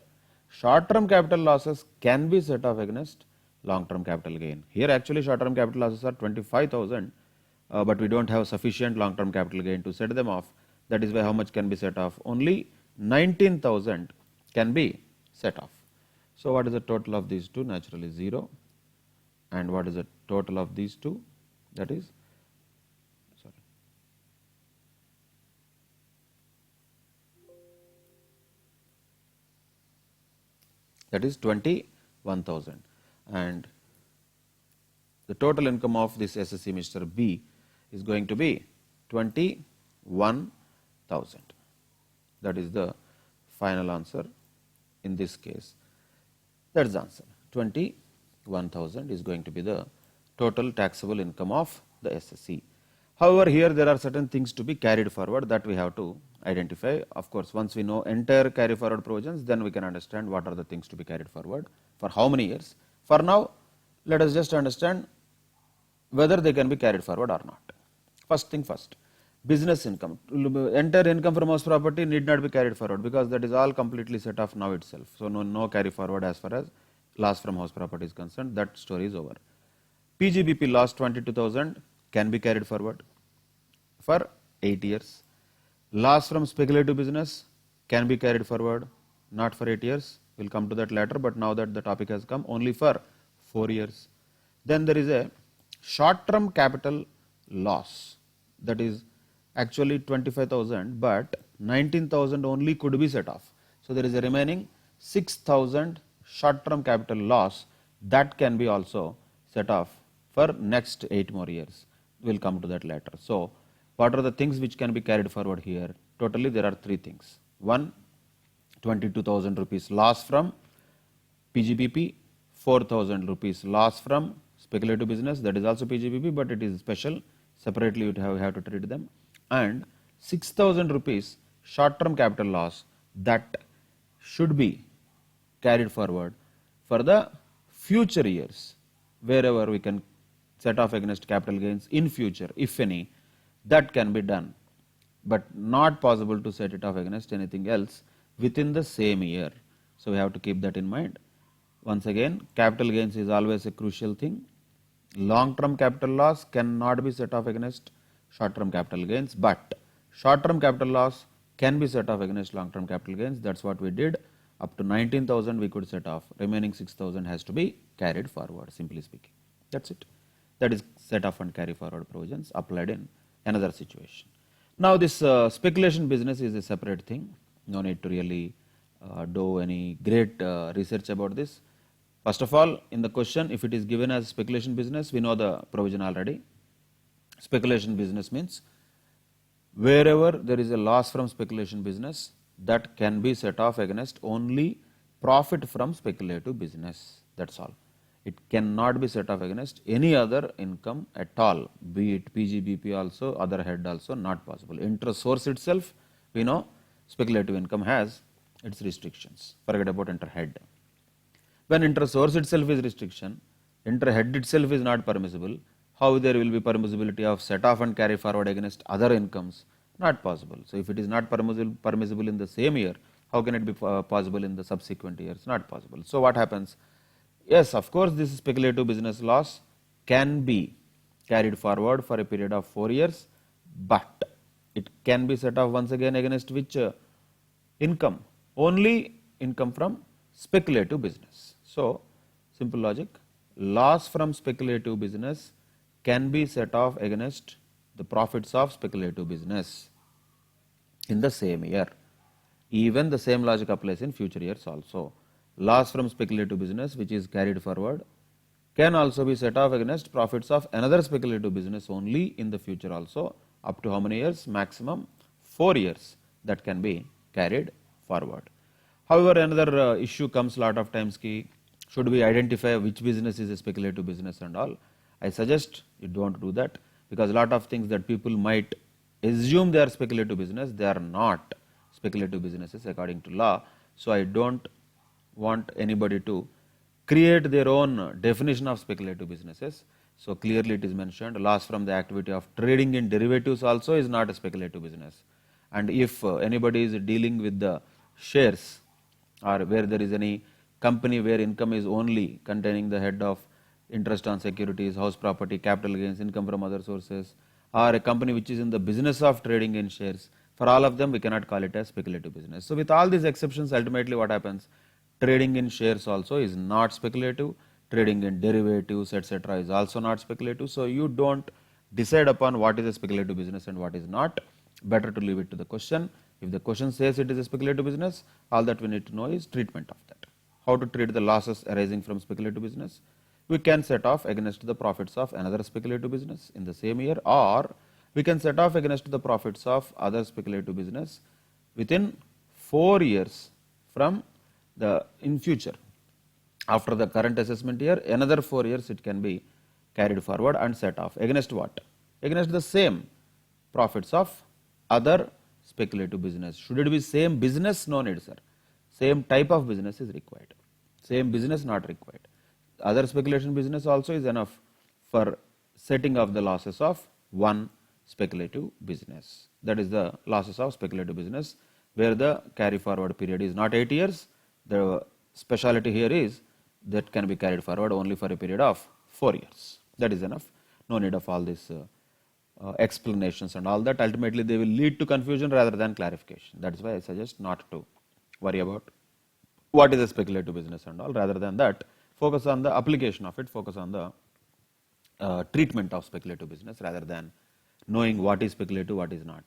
short-term capital losses can be set off against long-term capital gain. Here actually short-term capital losses are 25,000, but we don't have sufficient long-term capital gain to set them off. That is why how much can be set off? Only 19,000 can be set off. So what is the total of these two? Naturally 0. And what is the total of these two? That is, that is 21,000. And the total income of this SSC Mr. B is going to be 21,000. That is the final answer in this case. That is the answer. 21,000 is going to be the total taxable income of the SSC. However, here there are certain things to be carried forward that we have to identify. Of course, once we know entire carry forward provisions, then we can understand what are the things to be carried forward for how many years. For now, let us just understand whether they can be carried forward or not. First thing first, business income. Entire income from house property need not be carried forward because that is all completely set off now itself. So no carry forward as far as loss from house property is concerned, that story is over. PGBP loss 22,000 can be carried forward for 8 years. Loss from speculative business can be carried forward, not for 8 years. We'll come to that later, but now that the topic has come, only for 4 years. Then there is a short-term capital loss, that is actually 25,000, but 19,000 only could be set off. So there is a remaining 6,000 short-term capital loss that can be also set off for next 8 more years. We'll come to that later. So what are the things which can be carried forward here? Totally there are 3 things. 1, 22,000 rupees loss from PGBP, 4,000 rupees loss from speculative business, that is also PGBP, but it is special, separately you have to treat them, and 6,000 rupees short-term capital loss that should be carried forward for the future years, wherever we can set off against capital gains in future, if any, that can be done, but not possible to set it off against anything else within the same year. So we have to keep that in mind. Once again, capital gains is always a crucial thing. Long-term capital loss cannot be set off against short-term capital gains, but short-term capital loss can be set off against long-term capital gains. That's what we did. Up to 19,000 we could set off. Remaining 6,000 has to be carried forward, simply speaking. That's it. That is set off and carry forward provisions applied in another situation. Now this speculation business is a separate thing. No need to really do any great research about this. First of all, in the question, if it is given as speculation business, we know the provision already. Speculation business means wherever there is a loss from speculation business, that can be set off against only profit from speculative business. That's all. It cannot be set off against any other income at all, be it PGBP also, other head also, not possible. Interest source itself, we know speculative income has its restrictions. Forget about inter head. When interest source itself is restriction, inter head itself is not permissible, how there will be permissibility of set off and carry forward against other incomes? Not possible. So if it is not permissible in the same year, how can it be possible in the subsequent years? Not possible. So what happens? Yes, of course, this speculative business loss can be carried forward for a period of 4 years, but it can be set off once again against which income? Only income from speculative business. So, simple logic, loss from speculative business can be set off against the profits of speculative business in the same year. Even the same logic applies in future years also. Loss from speculative business which is carried forward can also be set off against profits of another speculative business only in the future also. Up to how many years? Maximum 4 years that can be carried forward. However, another issue comes lot of times ki, should we identify which business is a speculative business and all? I suggest you don't do that, because a lot of things that people might assume they are speculative business, they are not speculative businesses according to law. So I don't want anybody to create their own definition of speculative businesses. So clearly it is mentioned, loss from the activity of trading in derivatives also is not a speculative business. And if anybody is dealing with the shares, or where there is any company where income is only containing the head of interest on securities, house property, capital gains, income from other sources, or a company which is in the business of trading in shares, for all of them we cannot call it a speculative business. So with all these exceptions, ultimately what happens? Trading in shares also is not speculative, trading in derivatives, etc. is also not speculative. So you don't decide upon what is a speculative business and what is not. Better to leave it to the question. If the question says it is a speculative business, all that we need to know is treatment of that. How to treat the losses arising from speculative business? We can set off against the profits of another speculative business in the same year, or we can set off against the profits of other speculative business within 4 years from the in future. After the current assessment year, another 4 years it can be carried forward and set off against what? Against the same profits of other speculative business. Should it be same business? No need, sir. Same type of business is required. Same business not required. Other speculation business also is enough for setting off the losses of one speculative business. That is the losses of speculative business, where the carry forward period is not 8 years. The speciality here is that can be carried forward only for a period of 4 years. That is enough. No need of all these explanations and all that. Ultimately, they will lead to confusion rather than clarification. That is why I suggest not to worry about what is a speculative business and all. Rather than that, focus on the application of it, focus on the treatment of speculative business rather than knowing what is speculative, what is not.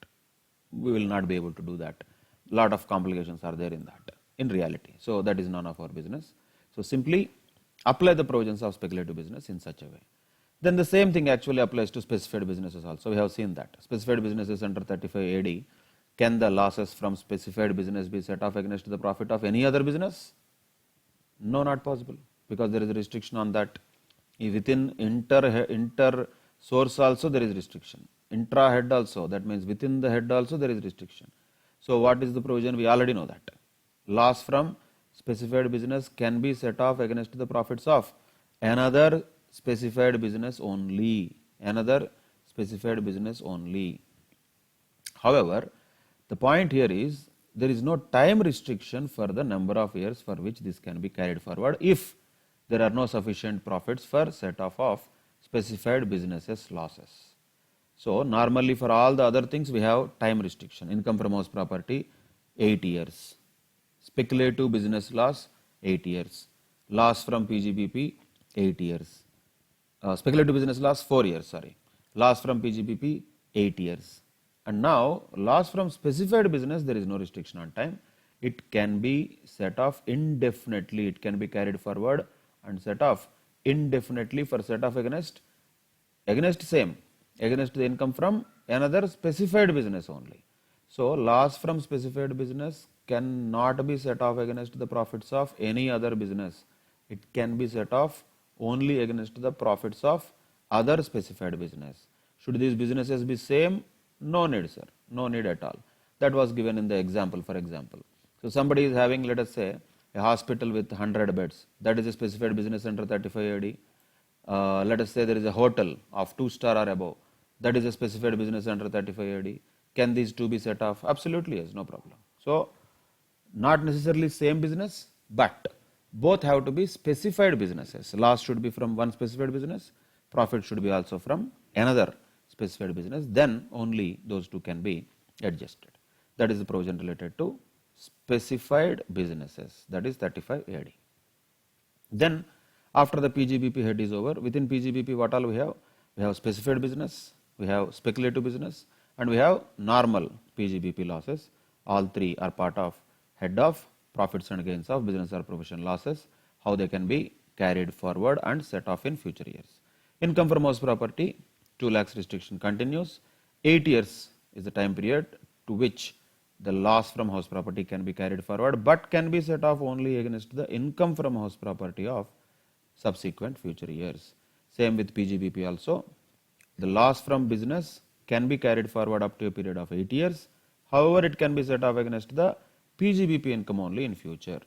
We will not be able to do that. A lot of complications are there in that, in reality. So that is none of our business. So simply apply the provisions of speculative business in such a way. Then the same thing actually applies to specified businesses also. We have seen that. Specified businesses under 35 AD, can the losses from specified business be set off against the profit of any other business? No, not possible, because there is a restriction on that. Within inter source also there is restriction. Intra head also, that means within the head also there is restriction. So what is the provision? We already know that. Loss from specified business can be set off against the profits of another specified business only. Another specified business only. However, the point here is there is no time restriction for the number of years for which this can be carried forward if there are no sufficient profits for set off of specified businesses losses. So normally for all the other things we have time restriction. Income from house property 8 years. Speculative business loss 8 years. Loss from PGBP 8 years. Speculative business loss 4 years, sorry. Loss from PGBP 8 years. And now loss from specified business, there is no restriction on time. It can be set off indefinitely. It can be carried forward and set off indefinitely for set off against the income from another specified business only. So loss from specified business cannot be set off against the profits of any other business. It can be set off only against the profits of other specified business. Should these businesses be same? No need, sir. No need at all. That was given in the example, for example. So somebody is having, let us say, a hospital with 100 beds. That is a specified business under 35 AD. Let us say there is a hotel of 2-star or above. That is a specified business under 35 AD. Can these two be set off? Absolutely yes, no problem. So not necessarily same business, but both have to be specified businesses. Loss should be from one specified business. Profit should be also from another specified business. Then only those two can be adjusted. That is the provision related to specified businesses. That is 35 AD. Then after the PGBP head is over, within PGBP what all we have? We have specified business, we have speculative business, and we have normal PGBP losses. All three are part of head of profits and gains of business or profession losses, how they can be carried forward and set off in future years. Income from house property, 2 lakhs restriction continues. 8 years is the time period to which the loss from house property can be carried forward, but can be set off only against the income from house property of subsequent future years. Same with PGBP also. The loss from business can be carried forward up to a period of 8 years. However, it can be set off against the PGBP income only in future.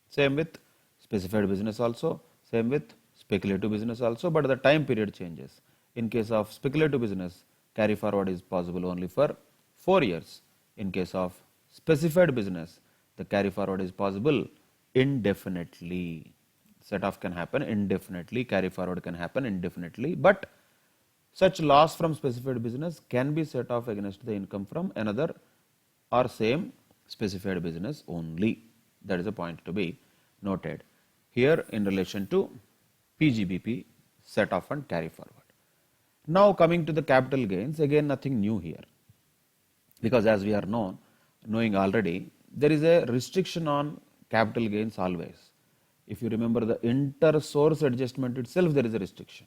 Same with specified business also. Same with speculative business also, but the time period changes. In case of speculative business, carry forward is possible only for 4 years. In case of specified business, the carry forward is possible indefinitely. Set off can happen indefinitely, carry forward can happen indefinitely, but such loss from specified business can be set off against the income from another or same specified business only. That is a point to be noted here in relation to PGBP set off and carry forward. Now coming to the capital gains, again nothing new here, because as we are knowing already, there is a restriction on capital gains always. If you remember the inter-source adjustment itself, there is a restriction.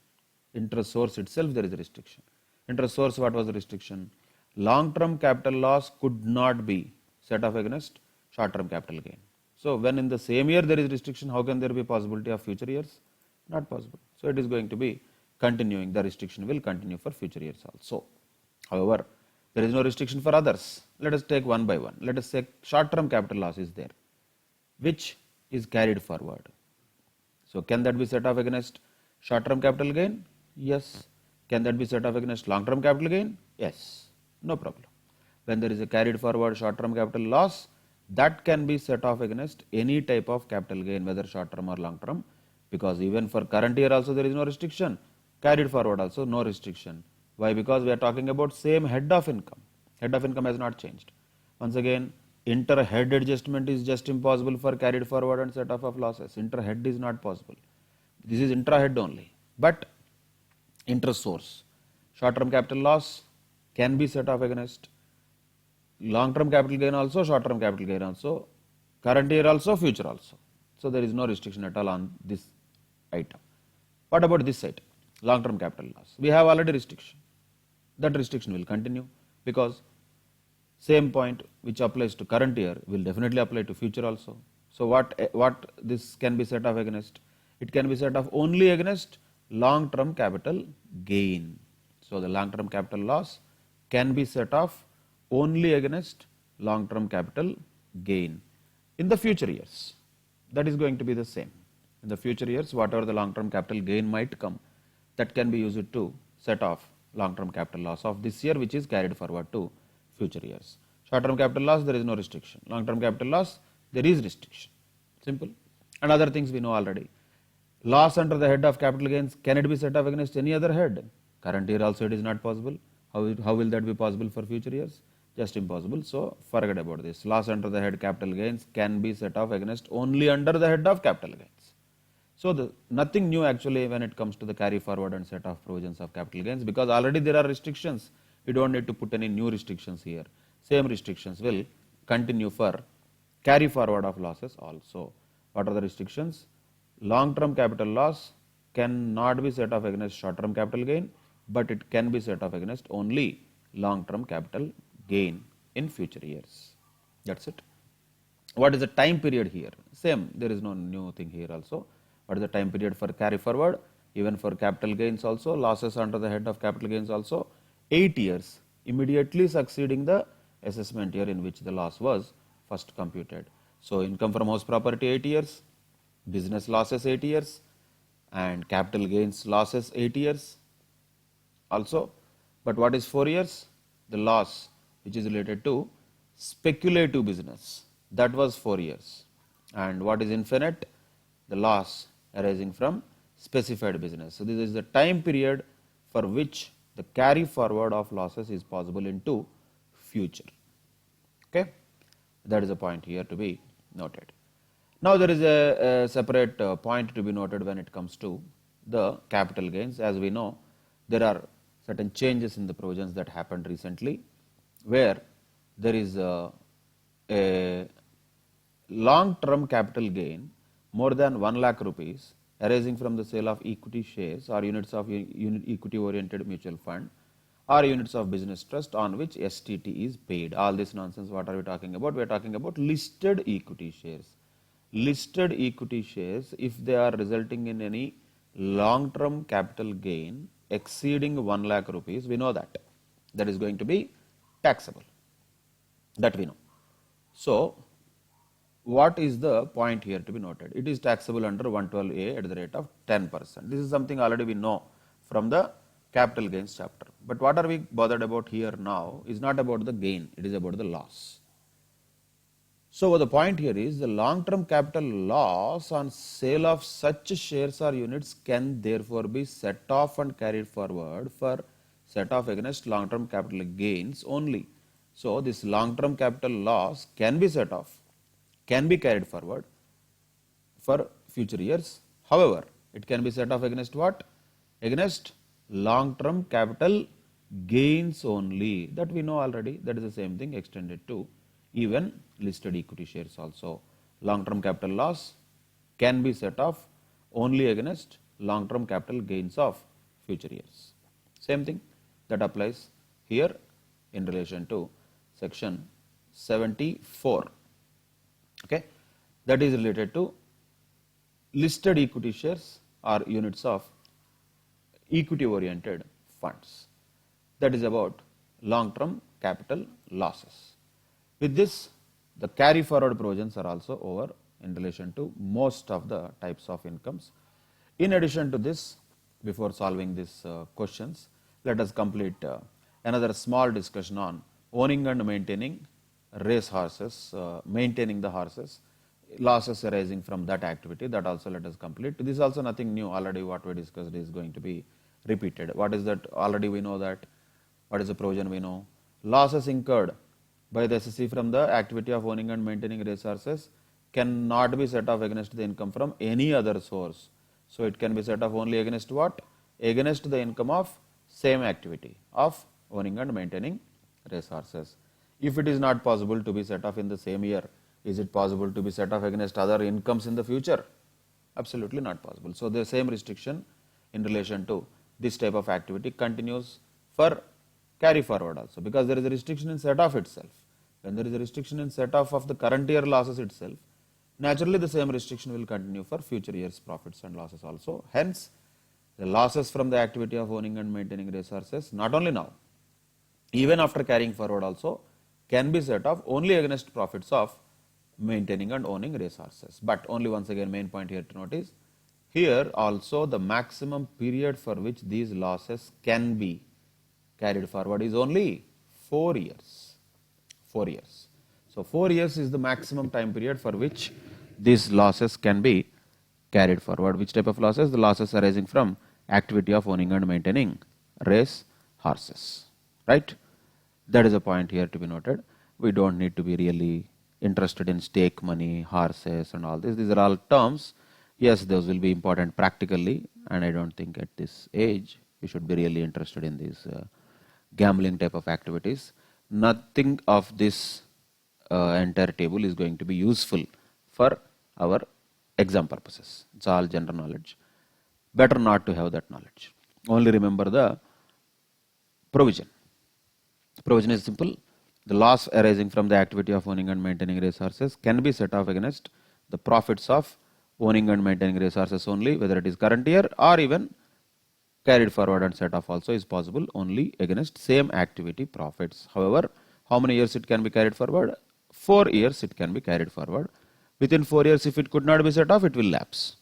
Inter-source itself, there is a restriction. Inter-source, what was the restriction? Long-term capital loss could not be set off against short-term capital gain. So when in the same year there is restriction, how can there be possibility of future years? Not possible. So it is going to be continuing. The restriction will continue for future years also. However, there is no restriction for others. Let us take one by one. Let us say short-term capital loss is there, which is carried forward. So can that be set off against short-term capital gain? Yes. Can that be set off against long-term capital gain? Yes. No problem. When there is a carried forward short-term capital loss, that can be set off against any type of capital gain, whether short-term or long-term. because even for current year also there is no restriction, carried forward also no restriction. Why? Because we are talking about same head of income. Head of income has not changed. Once again, inter-head adjustment is just impossible for carried forward and set off of losses. Inter-head is not possible. This is intra-head only. But inter-source, short-term capital loss can be set off against long-term capital gain also, short-term capital gain also, current year also, future also. So there is no restriction at all on this item. What about this item? Long-term capital loss. We have already restriction. That restriction will continue because same point which applies to current year will definitely apply to future also. So what this can be set off against? It can be set off only against long-term capital gain. So the long-term capital loss can be set off only against long-term capital gain. In the future years, that is going to be the same. In the future years, whatever the long-term capital gain might come, that can be used to set off long-term capital loss of this year, which is carried forward to future years. Short-term capital loss, there is no restriction. Long-term capital loss, there is restriction. Simple. And other things we know already. Loss under the head of capital gains, can it be set off against any other head? Current year also it is not possible. How will that be possible for future years? Just impossible. So forget about this. Loss under the head capital gains can be set off against only under the head of capital gains. So nothing new actually when it comes to the carry forward and set off provisions of capital gains, because already there are restrictions. We don't need to put any new restrictions here. Same restrictions will continue for carry forward of losses also. What are the restrictions? Long-term capital loss cannot be set off against short-term capital gain, but it can be set off against only long-term capital gain in future years. That's it. What is the time period here? Same, there is no new thing here also. What is the time period for carry forward? Even for capital gains also, losses under the head of capital gains also, 8 years immediately succeeding the assessment year in which the loss was first computed. So income from house property 8 years, business losses 8 years, and capital gains losses 8 years also. But what is 4 years? The loss which is related to speculative business, that was 4 years. And what is infinite? The loss arising from specified business. So this is the time period for which the carry forward of losses is possible into future. Okay, that is a point here to be noted. Now there is a separate point to be noted when it comes to the capital gains. As we know, there are certain changes in the provisions that happened recently, where there is a long-term capital gain more than 1 lakh rupees arising from the sale of equity shares or units of equity-oriented mutual fund or units of business trust on which STT is paid. All this nonsense, what are we talking about? We are talking about listed equity shares. Listed equity shares, if they are resulting in any long-term capital gain exceeding 1 lakh rupees, we know that is going to be taxable. That we know. So what is the point here to be noted? It is taxable under 112A at the rate of 10%. This is something already we know from the capital gains chapter. But what are we bothered about here now is not about the gain, it is about the loss. So the point here is the long-term capital loss on sale of such shares or units can therefore be set off and carried forward for set off against long-term capital gains only. So this long-term capital loss can be set off, can be carried forward for future years. However, it can be set off against what? Against long-term capital gains only. That we know already. That is the same thing extended to even listed equity shares also. Long-term capital loss can be set off only against long-term capital gains of future years. Same thing that applies here in relation to section 74. Okay, that is related to listed equity shares or units of equity oriented funds. That is about long-term capital losses. With this, the carry forward provisions are also over in relation to most of the types of incomes. In addition to this, before solving these questions, let us complete another small discussion on owning and maintaining race horses, maintaining the horses losses arising from that activity, that also let us complete. This is also nothing new, already what we discussed is going to be repeated. What is that? Already we know that. What is the provision we know? Losses incurred by the SSC from the activity of owning and maintaining resources cannot be set off against the income from any other source. So it can be set off only against what? Against the income of same activity of owning and maintaining resources. If it is not possible to be set off in the same year, is it possible to be set off against other incomes in the future? Absolutely not possible. So the same restriction in relation to this type of activity continues for carry forward also, because there is a restriction in set off itself. When there is a restriction in set off of the current year losses itself, naturally the same restriction will continue for future years profits and losses also. Hence, the losses from the activity of owning and maintaining resources, not only now, even after carrying forward also, can be set off only against profits of maintaining and owning resources. But only once again, main point here to note is, here also the maximum period for which these losses can be carried forward is only 4 years. 4 years. So 4 years is the maximum time period for which these losses can be carried forward. Which type of losses? The losses arising from activity of owning and maintaining race horses. Right? That is a point here to be noted. We don't need to be really interested in stake money, horses and all this. These are all terms. Yes, those will be important practically, and I don't think at this age we should be really interested in these gambling type of activities. Nothing of this entire table is going to be useful for our exam purposes. It's all general knowledge. Better not to have that knowledge. Only remember the provision. The provision is simple. The loss arising from the activity of owning and maintaining resources can be set off against the profits of owning and maintaining resources only, whether it is current year or even carried forward and set off also is possible only against same activity profits. However, how many years it can be carried forward? 4 years it can be carried forward. Within 4 years, if it could not be set off, it will lapse.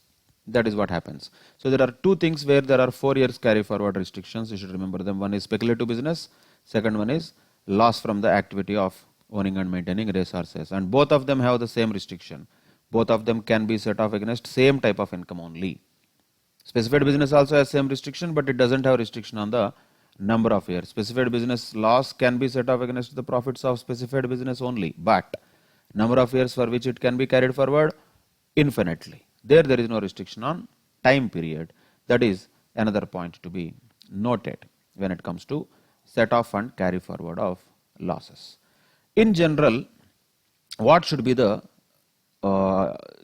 That is what happens. So there are two things where there are 4 years carry forward restrictions. You should remember them. One is speculative business. Second one is loss from the activity of owning and maintaining resources. And both of them have the same restriction. Both of them can be set off against same type of income only. Specified business also has same restriction, but it doesn't have restriction on the number of years. Specified business loss can be set off against the profits of specified business only, but number of years for which it can be carried forward infinitely. There is no restriction on time period. That is another point to be noted when it comes to set off and carry forward of losses. In general, what should be the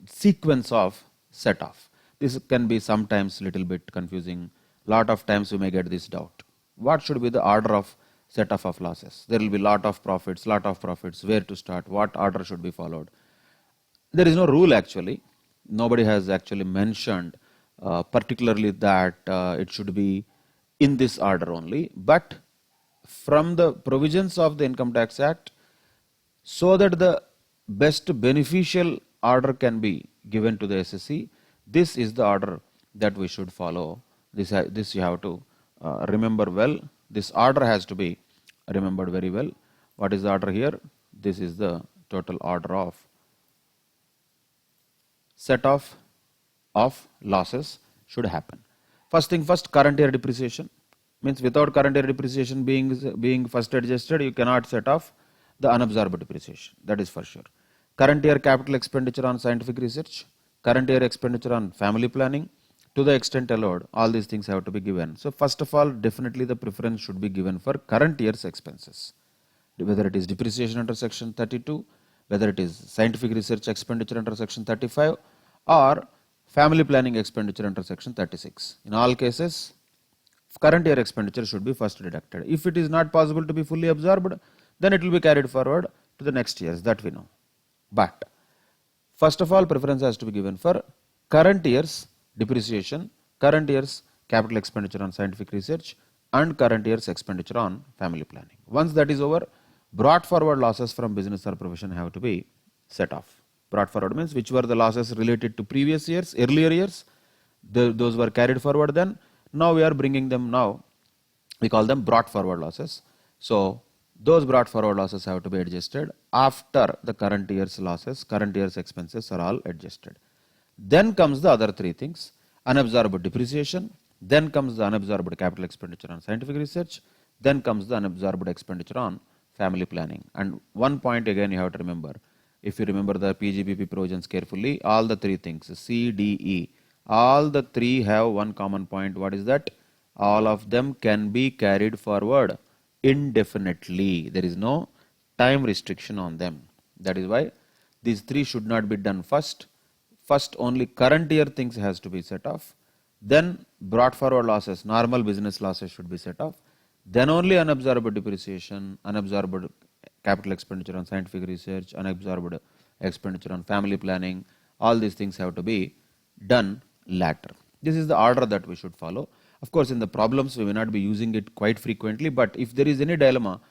sequence of set off? This can be sometimes little bit confusing. Lot of times you may get this doubt. What should be the order of set off of losses? There will be lot of profits, where to start, what order should be followed. There is no rule actually. Nobody has actually mentioned particularly that it should be in this order only, but from the provisions of the Income Tax Act, so that the best beneficial order can be given to the SSC, this is the order that we should follow. This you have to remember well. This order has to be remembered very well. What is the order here? This is the total order of set off of losses should happen. First thing first, current year depreciation. Means without current year depreciation being first adjusted, you cannot set off the unabsorbed depreciation. That is for sure. Current year capital expenditure on scientific research, current year expenditure on family planning, to the extent allowed, all these things have to be given. So first of all, definitely the preference should be given for current year's expenses. Whether it is depreciation under section 32, whether it is scientific research expenditure under section 35, or family planning expenditure under section 36. In all cases, current year expenditure should be first deducted. If it is not possible to be fully absorbed, then it will be carried forward to the next years, that we know. But first of all, preference has to be given for current year's depreciation, current year's capital expenditure on scientific research, and current year's expenditure on family planning. Once that is over, brought forward losses from business or profession have to be set off. Brought forward means which were the losses related to previous years, earlier years, those were carried forward then. Now we are bringing them now. We call them brought forward losses. So those brought forward losses have to be adjusted after the current year's losses, current year's expenses are all adjusted. Then comes the other three things: unabsorbed depreciation, then comes the unabsorbed capital expenditure on scientific research, then comes the unabsorbed expenditure on family planning. And one point again you have to remember, if you remember the PGBP provisions carefully, all the three things, C, D, E, all the three have one common point. What is that? All of them can be carried forward indefinitely. There is no time restriction on them. That is why these three should not be done first. First, only current year things has to be set off. Then brought forward losses, normal business losses should be set off. Then only unabsorbed depreciation, unabsorbed capital expenditure on scientific research, unabsorbed expenditure on family planning, all these things have to be done later. This is the order that we should follow. Of course, in the problems we may not be using it quite frequently, but if there is any dilemma,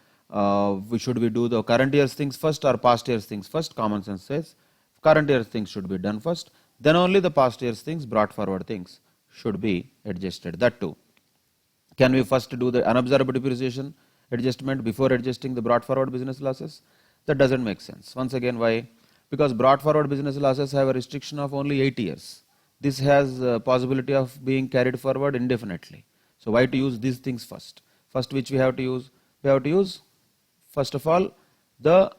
should we do the current year's things first or past year's things first? Common sense says current year's things should be done first, then only the past year's things, brought forward things should be adjusted. That too. Can we first do the unabsorbed depreciation adjustment before adjusting the brought forward business losses? That doesn't make sense. Once again, why? Because brought forward business losses have a restriction of only 8 years. This has a possibility of being carried forward indefinitely. So why to use these things first? First, which we have to use? We have to use, first of all, the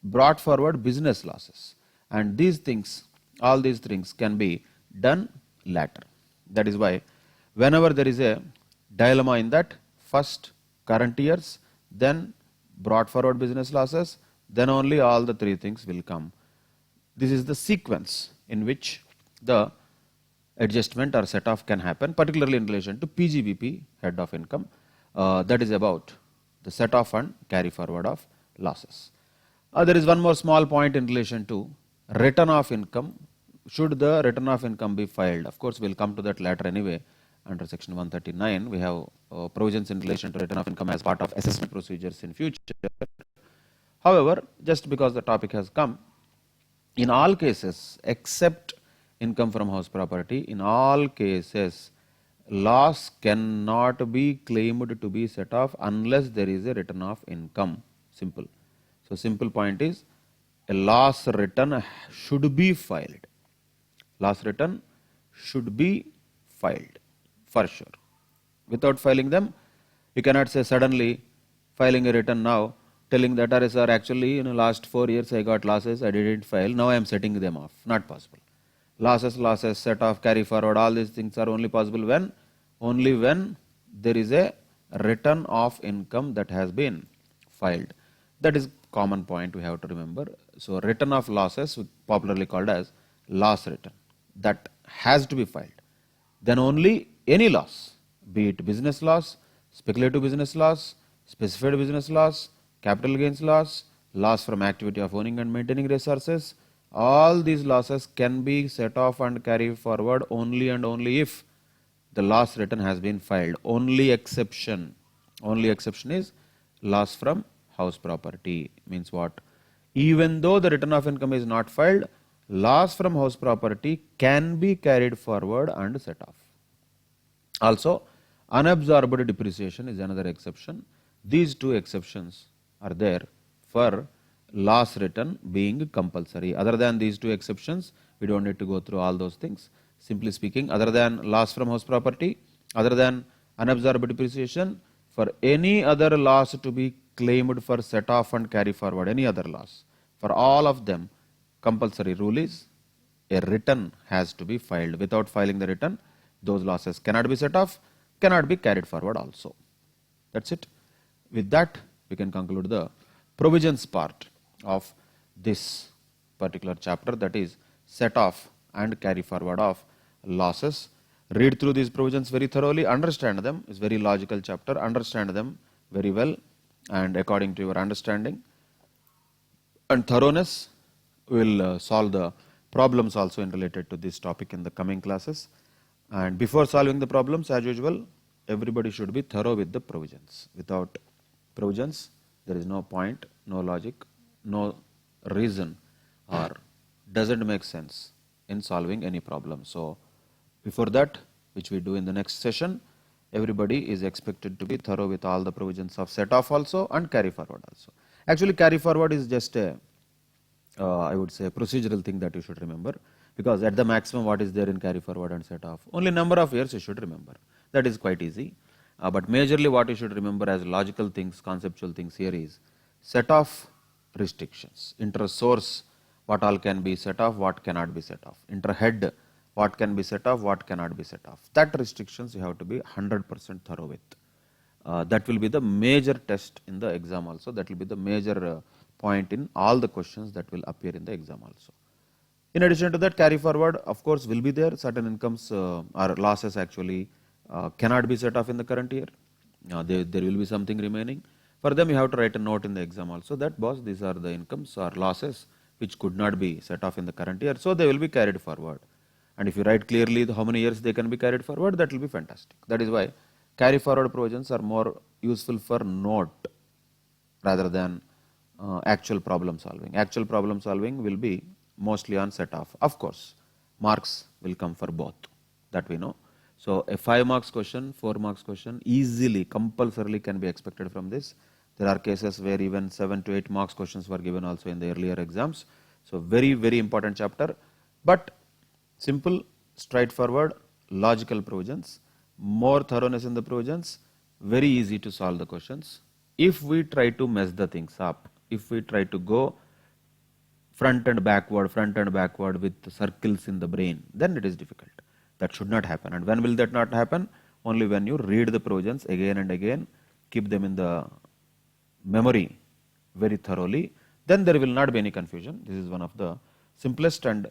brought forward business losses. And these things, all these things can be done later. That is why whenever there is a dilemma in that, first current years, then brought forward business losses, then only all the three things will come. This is the sequence in which the adjustment or set off can happen, particularly in relation to PGBP, head of income. That is about the set off and carry forward of losses. There is one more small point in relation to return of income. Should the return of income be filed? Of course, we'll come to that later anyway. Under section 139, we have provisions in relation to return of income as part of assessment procedures in future. However, just because the topic has come, in all cases except income from house property, in all cases loss cannot be claimed to be set off unless there is a return of income. Simple. So simple point is, a loss return should be filed. Loss return should be filed for sure. Without filing them, you cannot say suddenly filing a return now, telling that, sir, actually in the last 4 years I got losses, I didn't file, now I am setting them off. Not possible. Losses, set off, carry forward, all these things are only possible when? Only when there is a return of income that has been filed. That is common point we have to remember. So return of losses, popularly called as loss return, that has to be filed. Then only any loss, be it business loss, speculative business loss, specified business loss, capital gains loss, loss from activity of owning and maintaining resources, all these losses can be set off and carried forward only and only if the loss return has been filed. Only exception is loss from house property. Means what? Even though the return of income is not filed, loss from house property can be carried forward and set off. Also, unabsorbed depreciation is another exception. These two exceptions are there for loss return being compulsory. Other than these two exceptions, we don't need to go through all those things. Simply speaking, other than loss from house property, other than unabsorbed depreciation, for any other loss to be claimed for set off and carry forward, any other loss, for all of them, compulsory rule is a return has to be filed. Without filing the return, those losses cannot be set off, cannot be carried forward also. That's it. With that, we can conclude the provisions part of this particular chapter, that is set off and carry forward of losses. Read through these provisions very thoroughly, understand them. It's a very logical chapter. Understand them very well and according to your understanding and thoroughness, we will solve the problems also in related to this topic in the coming classes. And before solving the problems, as usual, everybody should be thorough with the provisions. Without provisions, there is no point, no logic, no reason, or doesn't make sense in solving any problem. So before that, which we do in the next session, everybody is expected to be thorough with all the provisions of set off also and carry forward also. Actually, carry forward is just a I would say procedural thing that you should remember, because at the maximum what is there in carry forward and set off, only number of years you should remember. That is quite easy. But majorly what you should remember as logical things, conceptual things here is set off restrictions, inter source, what all can be set off, what cannot be set off, inter head, what can be set off, what cannot be set off. That restrictions you have to be 100% thorough with. That will be the major test in the exam also. That will be the major point in all the questions that will appear in the exam also. In addition to that, carry forward, of course, will be there. Certain incomes or losses actually cannot be set off in the current year. There will be something remaining. For them, you have to write a note in the exam also that, boss, these are the incomes or losses which could not be set off in the current year. So they will be carried forward. And if you write clearly how many years they can be carried forward, that will be fantastic. That is why carry forward provisions are more useful for note rather than actual problem solving. Actual problem solving will be mostly on set off. Of course, marks will come for both, that we know. So a 5 marks question, 4 marks question easily, compulsorily can be expected from this. There are cases where even 7 to 8 marks questions were given also in the earlier exams. So very, very important chapter, but simple, straightforward, logical provisions, more thoroughness in the provisions, very easy to solve the questions. If we try to mess the things up, if we try to go front and backward with circles in the brain, then it is difficult. That should not happen. And when will that not happen? Only when you read the provisions again and again, keep them in the memory very thoroughly, then there will not be any confusion. This is one of the simplest and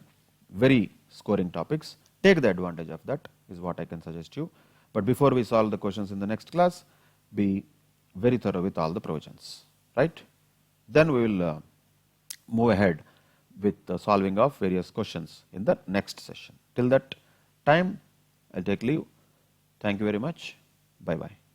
very scoring topics. Take the advantage of that is what I can suggest you. But before we solve the questions in the next class, be very thorough with all the provisions, right? Then we will move ahead with the solving of various questions in the next session. Till that time, I'll take leave. Thank you very much. Bye-bye.